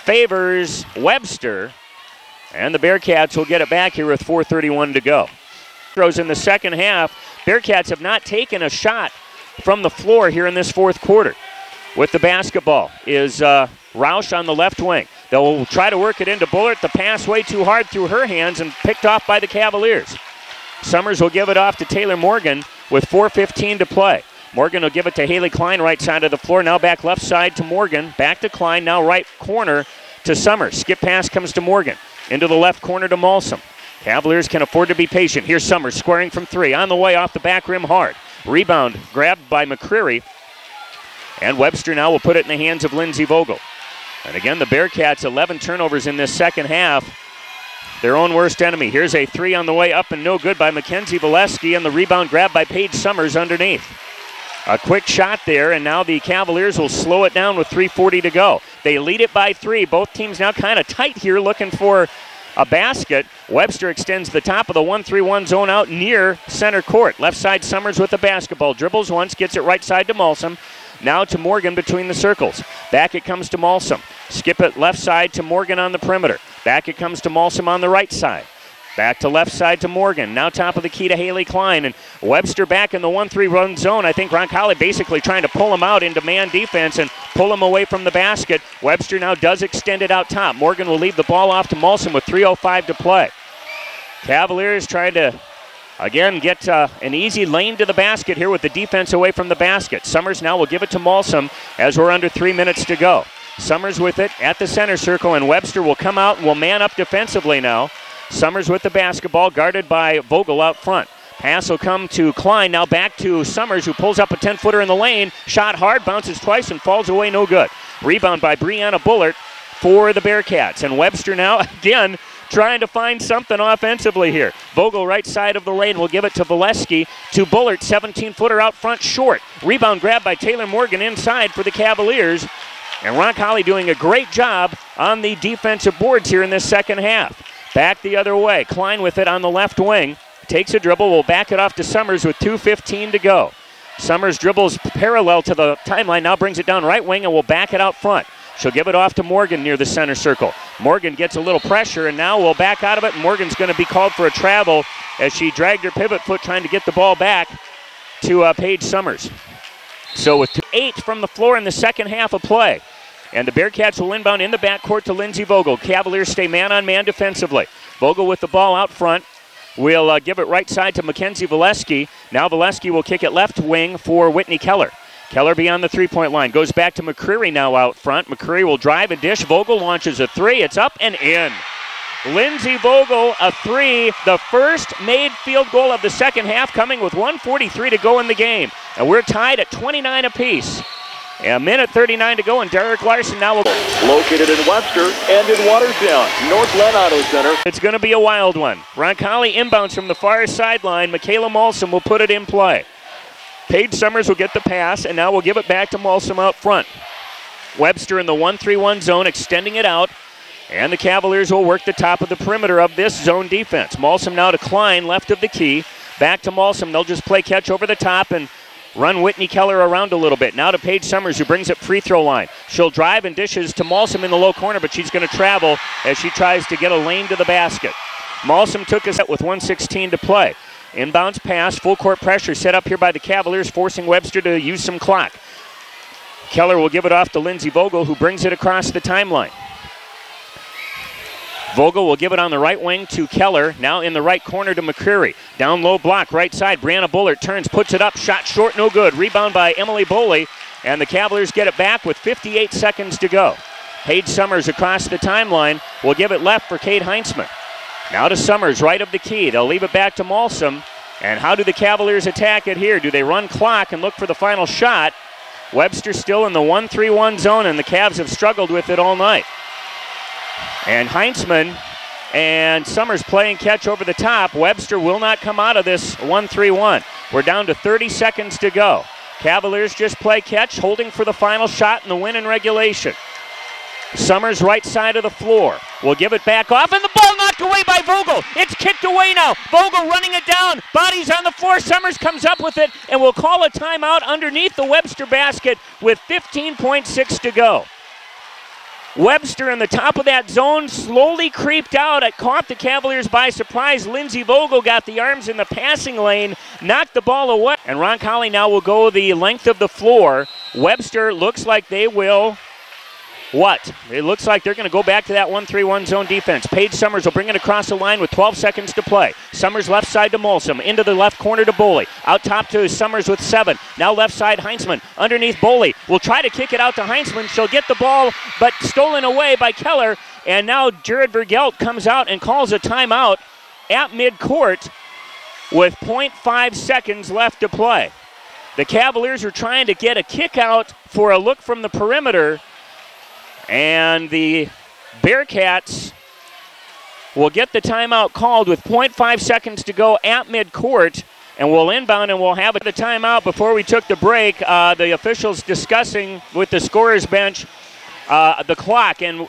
[SPEAKER 1] favors Webster, and the Bearcats will get it back here with 4:31 to go. Throws in the second half. Bearcats have not taken a shot from the floor here in this fourth quarter. With the basketball is Roush on the left wing. They'll try to work it into Bullard. The pass way too hard through her hands and picked off by the Cavaliers. Summers will give it off to Taylor Morgan with 4:15 to play. Morgan will give it to Haley Klein, right side of the floor. Now back left side to Morgan. Back to Klein, now right corner to Summers. Skip pass comes to Morgan. Into the left corner to Malsom. Cavaliers can afford to be patient. Here's Summers squaring from 3. On the way off the back rim hard. Rebound grabbed by McCreary. And Webster now will put it in the hands of Lindsay Vogel. And again, the Bearcats, 11 turnovers in this second half. Their own worst enemy. Here's a 3 on the way up and no good by Mackenzie Valesky, and the rebound grabbed by Paige Summers underneath. A quick shot there, and now the Cavaliers will slow it down with 3:40 to go. They lead it by 3. Both teams now kind of tight here looking for a basket. Webster extends the top of the 1-3-1 zone out near center court. Left side Summers with the basketball. Dribbles once, gets it right side to Malsom. Now to Morgan between the circles. Back it comes to Malsum. Skip it left side to Morgan on the perimeter. Back it comes to Malsum on the right side. Back to left side to Morgan. Now top of the key to Haley Klein. And Webster back in the 1-3 run zone. I think Roncalli basically trying to pull him out into man defense and pull him away from the basket. Webster now does extend it out top. Morgan will leave the ball off to Malsum with 3:05 to play. Cavaliers trying to, again, get an easy lane to the basket here with the defense away from the basket. Summers now will give it to Malsum as we're under 3 minutes to go. Summers with it at the center circle, and Webster will come out and will man up defensively now. Summers with the basketball, guarded by Vogel out front. Pass will come to Klein, now back to Summers, who pulls up a 10-footer in the lane. Shot hard, bounces twice, and falls away, no good. Rebound by Brianna Bullard for the Bearcats. And Webster now, again, trying to find something offensively here. Vogel right side of the lane will give it to Valesky. To Bullard, 17-footer out front, short. Rebound grab by Taylor Morgan inside for the Cavaliers. And Roncalli doing a great job on the defensive boards here in this second half. Back the other way. Klein with it on the left wing. Takes a dribble, will back it off to Summers with 2:15 to go. Summers dribbles parallel to the timeline, now brings it down right wing and will back it out front. She'll give it off to Morgan near the center circle. Morgan gets a little pressure and now will back out of it. Morgan's going to be called for a travel as she dragged her pivot foot trying to get the ball back to Paige Summers. So with 8 from the floor in the second half of play. And the Bearcats will inbound in the backcourt to Lindsey Vogel. Cavaliers stay man-on-man defensively. Vogel with the ball out front. We'll give it right side to Mackenzie Valesky. Now Valesky will kick it left wing for Whitney Keller. Keller beyond the three-point line. Goes back to McCreary now out front. McCreary will drive and dish. Vogel launches a three. It's up and in. Lindsey Vogel, a three. The first made field goal of the second half, coming with 1:43 to go in the game. And we're tied at 29 apiece. A minute 39 to go, and Derek Larson now will...
[SPEAKER 2] Located in Webster and in Watertown, Northland Auto Center.
[SPEAKER 1] It's going to be a wild one. Roncalli inbounds from the far sideline. Michaela Malsum will put it in play. Paige Summers will get the pass, and now we'll give it back to Malsum out front. Webster in the 1-3-1 zone, extending it out, and the Cavaliers will work the top of the perimeter of this zone defense. Malsum now to Klein, left of the key. Back to Malsum. They'll just play catch over the top and run Whitney Keller around a little bit. Now to Paige Summers, who brings it free throw line. She'll drive and dishes to Malsum in the low corner, but she's going to travel as she tries to get a lane to the basket. Malsum took a set with 1:16 to play. Inbounds pass, full court pressure set up here by the Cavaliers, forcing Webster to use some clock. Keller will give it off to Lindsey Vogel, who brings it across the timeline. Vogel will give it on the right wing to Keller, now in the right corner to McCreary. Down low block, right side, Brianna Bullard turns, puts it up, shot short, no good. Rebound by Emily Boley, and the Cavaliers get it back with 58 seconds to go. Paige Summers across the timeline will give it left for Kate Heinzman. Now to Summers, right of the key. They'll leave it back to Malsum. And how do the Cavaliers attack it here? Do they run clock and look for the final shot? Webster still in the 1-3-1 zone, and the Cavs have struggled with it all night. And Heinzman and Summers playing catch over the top. Webster will not come out of this 1-3-1. We're down to 30 seconds to go. Cavaliers just play catch, holding for the final shot in the win in regulation. Summers right side of the floor. Will give it back off, and the ball knocked away by Vogel. It's kicked away now. Vogel running it down. Bodies on the floor. Summers comes up with it, and will call a timeout underneath the Webster basket with 15.6 to go. Webster in the top of that zone slowly creeped out. It caught the Cavaliers by surprise. Lindsey Vogel got the arms in the passing lane, knocked the ball away. And Roncalli now will go the length of the floor. Webster looks like they will... What? It looks like they're going to go back to that 1-3-1 zone defense. Paige Summers will bring it across the line with 12 seconds to play. Summers left side to Malsum. Into the left corner to Boley. Out top to Summers with 7. Now left side Heinzman. Underneath Boley. Will try to kick it out to Heinzman. She'll get the ball, but stolen away by Keller. And now Jared Vergelt comes out and calls a timeout at midcourt with 0.5 seconds left to play. The Cavaliers are trying to get a kick out for a look from the perimeter. And the Bearcats will get the timeout called with 0.5 seconds to go at midcourt. And we'll inbound and we'll have the timeout. Before we took the break, the officials discussing with the scorer's bench the clock. And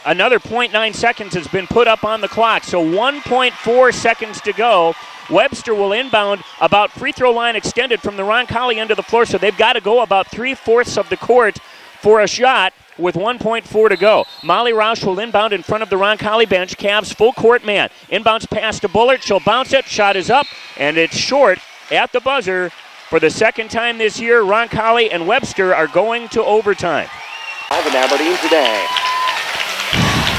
[SPEAKER 1] another 0.9 seconds has been put up on the clock. So 1.4 seconds to go. Webster will inbound about free throw line extended from the Roncalli end of the floor, so they've got to go about 3/4 of the court for a shot with 1.4 to go. Molly Roush will inbound in front of the Roncalli bench. Cavs full court man. Inbounds pass to Bullard. She'll bounce it. Shot is up, and it's short at the buzzer. For the second time this year, Roncalli and Webster are going to overtime.
[SPEAKER 2] In Aberdeen today.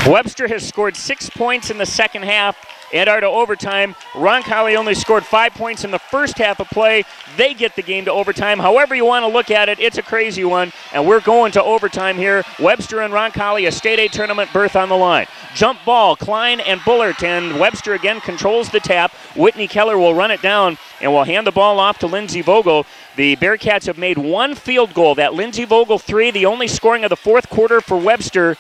[SPEAKER 1] Webster has scored 6 points in the second half and are to overtime. Roncalli only scored 5 points in the first half of play. They get the game to overtime. However you want to look at it, it's a crazy one, and we're going to overtime here. Webster and Roncalli, a State A tournament berth on the line. Jump ball, Klein and Bullard, and Webster again controls the tap. Whitney Keller will run it down and will hand the ball off to Lindsey Vogel. The Bearcats have made one field goal. That Lindsey Vogel three, the only scoring of the fourth quarter for Webster.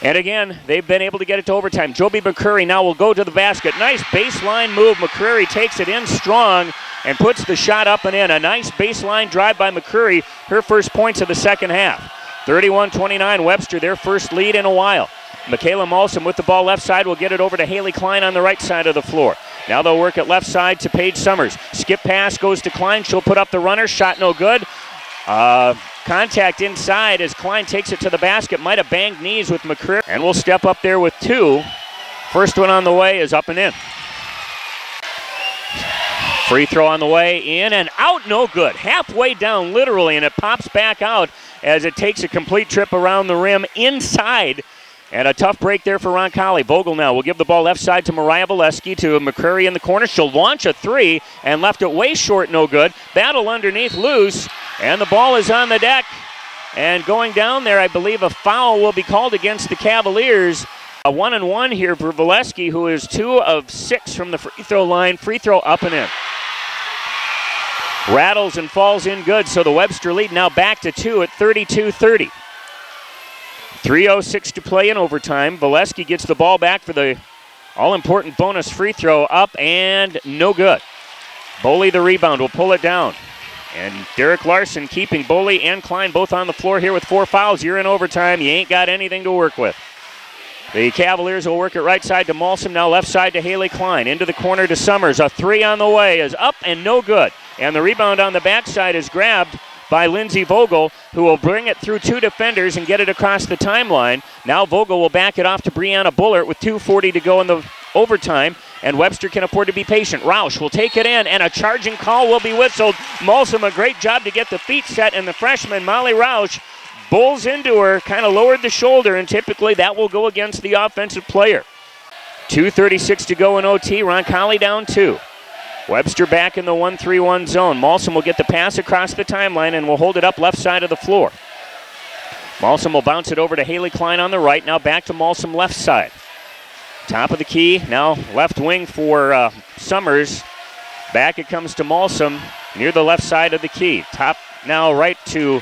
[SPEAKER 1] And again, they've been able to get it to overtime. Joby McCreary now will go to the basket. Nice baseline move. McCreary takes it in strong and puts the shot up and in. A nice baseline drive by McCreary, her first points of the second half. 31-29, Webster, their first lead in a while. Michaela Malsom with the ball left side will get it over to Haley Klein on the right side of the floor. Now they'll work it left side to Paige Summers. Skip pass goes to Klein. She'll put up the runner. Shot no good. Contact inside as Klein takes it to the basket. Might have banged knees with McCreary. And we'll step up there with two. First one on the way is up and in. Free throw on the way, in and out, no good. Halfway down, literally, and it pops back out as it takes a complete trip around the rim inside. And a tough break there for Roncalli. Vogel now will give the ball left side to Mariah Valesky, to McCreary in the corner. She'll launch a three and left it way short, no good. Battle underneath, loose, and the ball is on the deck. And going down there, I believe a foul will be called against the Cavaliers. A 1-and-1 here for Valesky, who is 2 of 6 from the free throw line. Free throw up and in. Rattles and falls in good, so the Webster lead now back to 2 at 32-30. 3:06 to play in overtime. Valesky gets the ball back for the all-important bonus free throw, up and no good. Boley the rebound will pull it down. And Derek Larson keeping Boley and Klein both on the floor here with 4 fouls. You're in overtime. You ain't got anything to work with. The Cavaliers will work it right side to Malsom, now left side to Haley Klein. Into the corner to Summers. A three on the way is up and no good. And the rebound on the backside is grabbed by Lindsey Vogel, who will bring it through 2 defenders and get it across the timeline. Now Vogel will back it off to Brianna Bullard with 2:40 to go in the overtime, and Webster can afford to be patient. Roush will take it in, and a charging call will be whistled. Malsom, a great job to get the feet set, and the freshman, Molly Roush, bulls into her, kind of lowered the shoulder, and typically that will go against the offensive player. 2:36 to go in OT. Roncalli down 2. Webster back in the 1-3-1 zone. Malsom will get the pass across the timeline and will hold it up left side of the floor. Malsom will bounce it over to Haley Klein on the right. Now back to Malsom left side. Top of the key. Now left wing for Summers. Back it comes to Malsom near the left side of the key. Top now right to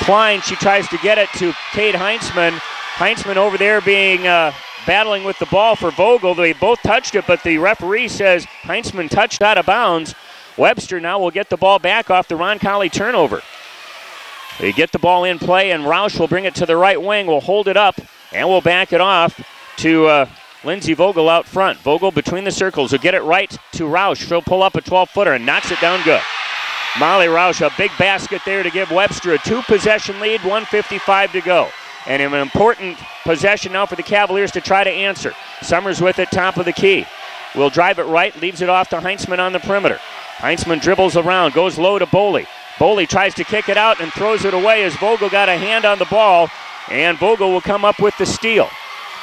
[SPEAKER 1] Klein. She tries to get it to Kate Heinzman. Heinzman over there being battling with the ball for Vogel. They both touched it, but the referee says Heinzman touched out of bounds. Webster now will get the ball back off the Roncalli turnover. They get the ball in play, and Roush will bring it to the right wing. Will hold it up, and will back it off to Lindsey Vogel out front. Vogel between the circles will get it right to Roush. She'll pull up a 12-footer and knocks it down good. Molly Roush, a big basket there to give Webster a 2-possession lead, 1:55 to go. And an important possession now for the Cavaliers to try to answer. Summers with it, top of the key. Will drive it right, leaves it off to Heinzman on the perimeter. Heinzman dribbles around, goes low to Boley. Boley tries to kick it out and throws it away as Vogel got a hand on the ball, and Vogel will come up with the steal.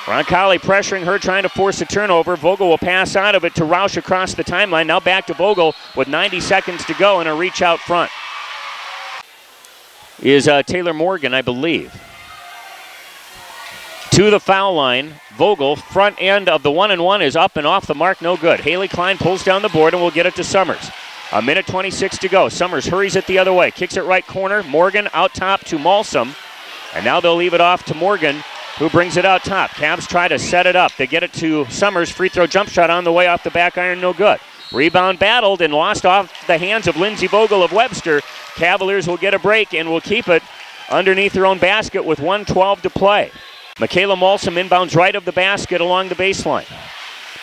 [SPEAKER 1] Roncalli pressuring her, trying to force a turnover. Vogel will pass out of it to Roush across the timeline. Now back to Vogel with 90 seconds to go and a reach out front. Is Taylor Morgan, I believe. To the foul line, Vogel, front end of the 1-and-1 is up and off the mark, no good. Haley Klein pulls down the board and will get it to Summers. 1:26 to go. Summers hurries it the other way, kicks it right corner. Morgan out top to Malsom, and now they'll leave it off to Morgan, who brings it out top. Cavs try to set it up. They get it to Summers. Free throw jump shot on the way off the back iron, no good. Rebound battled and lost off the hands of Lindsey Vogel of Webster. Cavaliers will get a break and will keep it underneath their own basket with 1:12 to play. Michaela Malsom inbounds right of the basket along the baseline.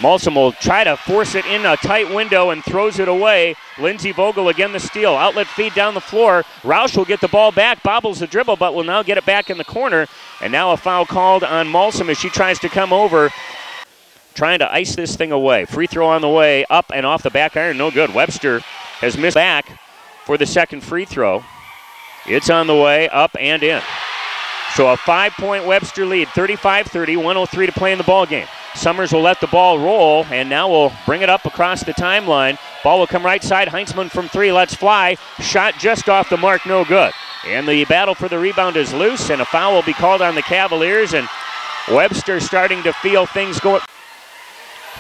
[SPEAKER 1] Malsom will try to force it in a tight window and throws it away. Lindsey Vogel again the steal. Outlet feed down the floor. Roush will get the ball back, bobbles the dribble, but will now get it back in the corner. And now a foul called on Malsom as she tries to come over, trying to ice this thing away. Free throw on the way, up and off the back iron, no good. Webster has missed back for the second free throw. It's on the way, up and in. So a 5-point Webster lead, 35-30, 1:03 to play in the ball game. Summers will let the ball roll, and now we'll bring it up across the timeline. Ball will come right side. Heinzman from three, lets fly. Shot just off the mark, no good. And the battle for the rebound is loose, and a foul will be called on the Cavaliers, and Webster starting to feel things going.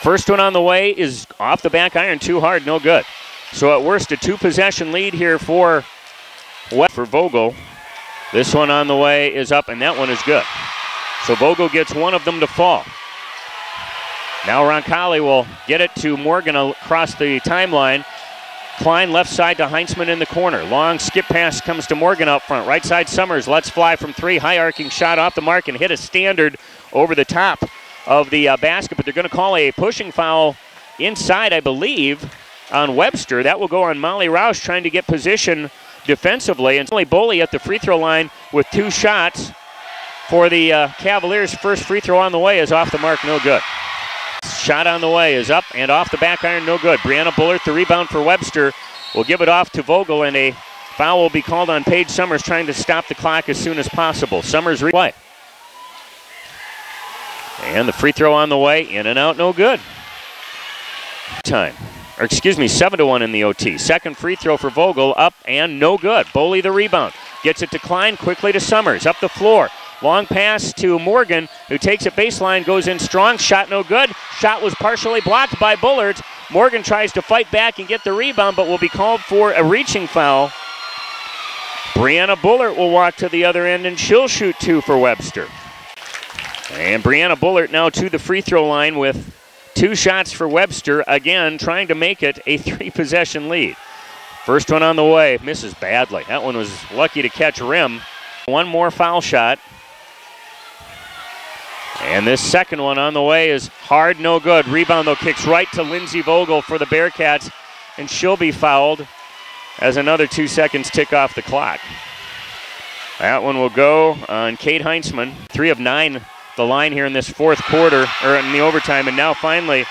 [SPEAKER 1] First one on the way is off the back iron, too hard, no good. So at worst, a two-possession lead here for Vogel. This one on the way is up, and that one is good. So Vogel gets one of them to fall. Now Roncalli will get it to Morgan across the timeline. Klein left side to Heinzman in the corner. Long skip pass comes to Morgan out front. Right side Summers lets fly from three. High arcing shot off the mark and hit a standard over the top of the basket. But they're going to call a pushing foul inside, I believe, on Webster. That will go on Molly Roush trying to get position defensively. And only Boley at the free throw line with two shots for the Cavaliers. First free throw on the way is off the mark, no good. Shot on the way is up and off the back iron, no good. Brianna Bullard, the rebound for Webster, will give it off to Vogel, and a foul will be called on Paige Summers, trying to stop the clock as soon as possible. Summers replay. And the free throw on the way, in and out, no good. 7-1 in the OT. Second free throw for Vogel, up and no good. Boley the rebound. Gets it to Klein, quickly to Summers, up the floor. Long pass to Morgan, who takes it baseline, goes in strong. Shot no good. Shot was partially blocked by Bullard. Morgan tries to fight back and get the rebound, but will be called for a reaching foul. Brianna Bullard will walk to the other end, and she'll shoot two for Webster. And Brianna Bullard now to the free throw line with two shots for Webster, again trying to make it a three-possession lead. First one on the way, misses badly. That one was lucky to catch rim. One more foul shot. And this second one on the way is hard, no good. Rebound, though, kicks right to Lindsey Vogel for the Bearcats, and she'll be fouled as another 2 seconds tick off the clock. That one will go on Kate Heinzman. 3 of 9 the line here in this fourth quarter, or in the overtime, and now finally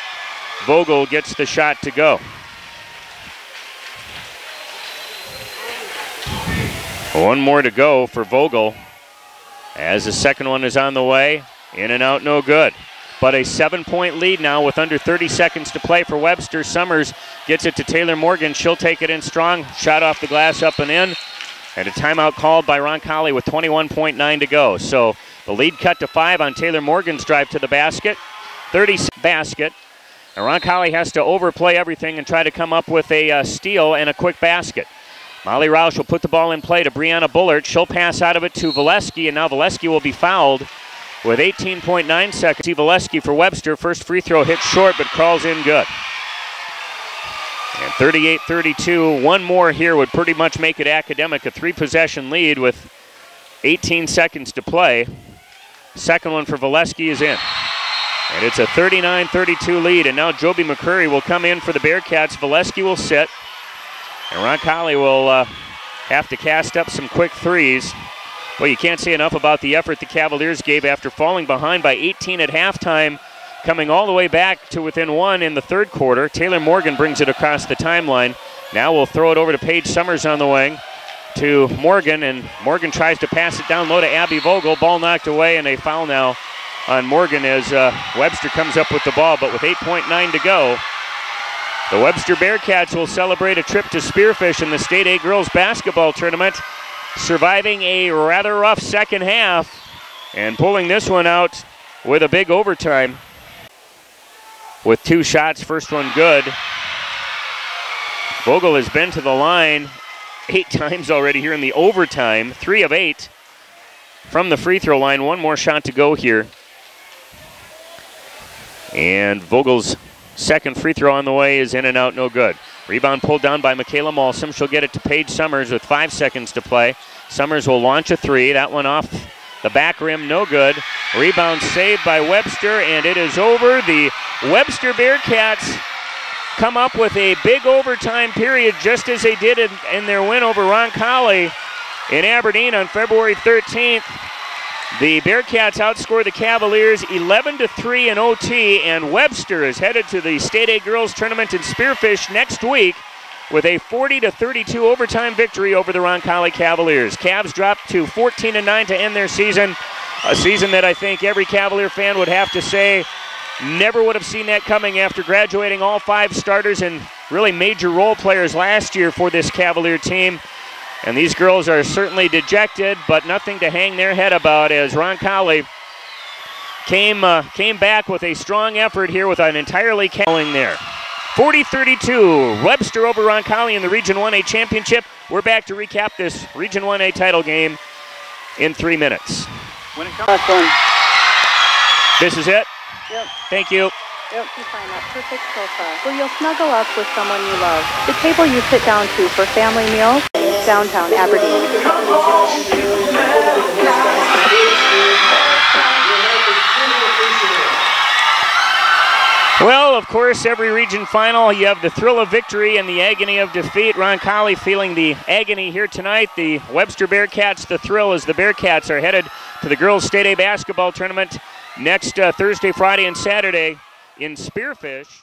[SPEAKER 1] Vogel gets the shot to go. One more to go for Vogel as the second one is on the way. In and out, no good. But a 7-point lead now with under 30 seconds to play for Webster. Summers gets it to Taylor Morgan. She'll take it in strong. Shot off the glass, up and in. And a timeout called by Roncalli with 21.9 to go. So the lead cut to 5 on Taylor Morgan's drive to the basket. 30 basket. And Roncalli has to overplay everything and try to come up with a steal and a quick basket. Molly Roush will put the ball in play to Brianna Bullard. She'll pass out of it to Valesky, and now Valesky will be fouled with 18.9 seconds. Valesky for Webster. First free throw hit short, but crawls in good. And 38-32. One more here would pretty much make it academic. A three-possession lead with 18 seconds to play. Second one for Valesky is in. And it's a 39-32 lead. And now Joby McCurry will come in for the Bearcats. Valesky will sit. And Roncalli will have to cast up some quick threes. Well, you can't say enough about the effort the Cavaliers gave after falling behind by 18 at halftime, coming all the way back to within 1 in the third quarter. Taylor Morgan brings it across the timeline. Now we'll throw it over to Paige Summers on the wing to Morgan, and Morgan tries to pass it down low to Abby Vogel. Ball knocked away, and a foul now on Morgan as Webster comes up with the ball, but with 8.9 to go, the Webster Bearcats will celebrate a trip to Spearfish in the State A Girls Basketball Tournament, surviving a rather rough second half and pulling this one out with a big overtime with two shots. First one good. Vogel has been to the line 8 times already here in the overtime. 3 of 8 from the free throw line. One more shot to go here. And Vogel's second free throw on the way is in and out, no good. Rebound pulled down by Michaela Malsom. She'll get it to Paige Summers with 5 seconds to play. Summers will launch a three. That one off the back rim, no good. Rebound saved by Webster, and it is over. The Webster Bearcats come up with a big overtime period, just as they did in their win over Roncalli in Aberdeen on February 13th. The Bearcats outscore the Cavaliers 11-3 in OT, and Webster is headed to the State A Girls Tournament in Spearfish next week with a 40-32 overtime victory over the Roncalli Cavaliers. Cavs dropped to 14-9 to end their season, a season that I think every Cavalier fan would have to say never would have seen that coming after graduating all 5 starters and really major role players last year for this Cavalier team. And these girls are certainly dejected, but nothing to hang their head about, as Roncalli came back with a strong effort here with an entirely calling there. 40-32, Webster over Roncalli in the Region 1A championship. We're back to recap this Region 1A title game in 3 minutes. This is it?
[SPEAKER 3] Yep.
[SPEAKER 1] Thank you.
[SPEAKER 3] Yep, you find that perfect sofa where you'll snuggle up with someone you love. The table you sit down to for family meals in downtown Aberdeen.
[SPEAKER 1] Well, of course, every region final, you have the thrill of victory and the agony of defeat. Roncalli feeling the agony here tonight. The Webster Bearcats, the thrill, as the Bearcats are headed to the Girls State A Basketball Tournament next Thursday, Friday, and Saturday in Spearfish.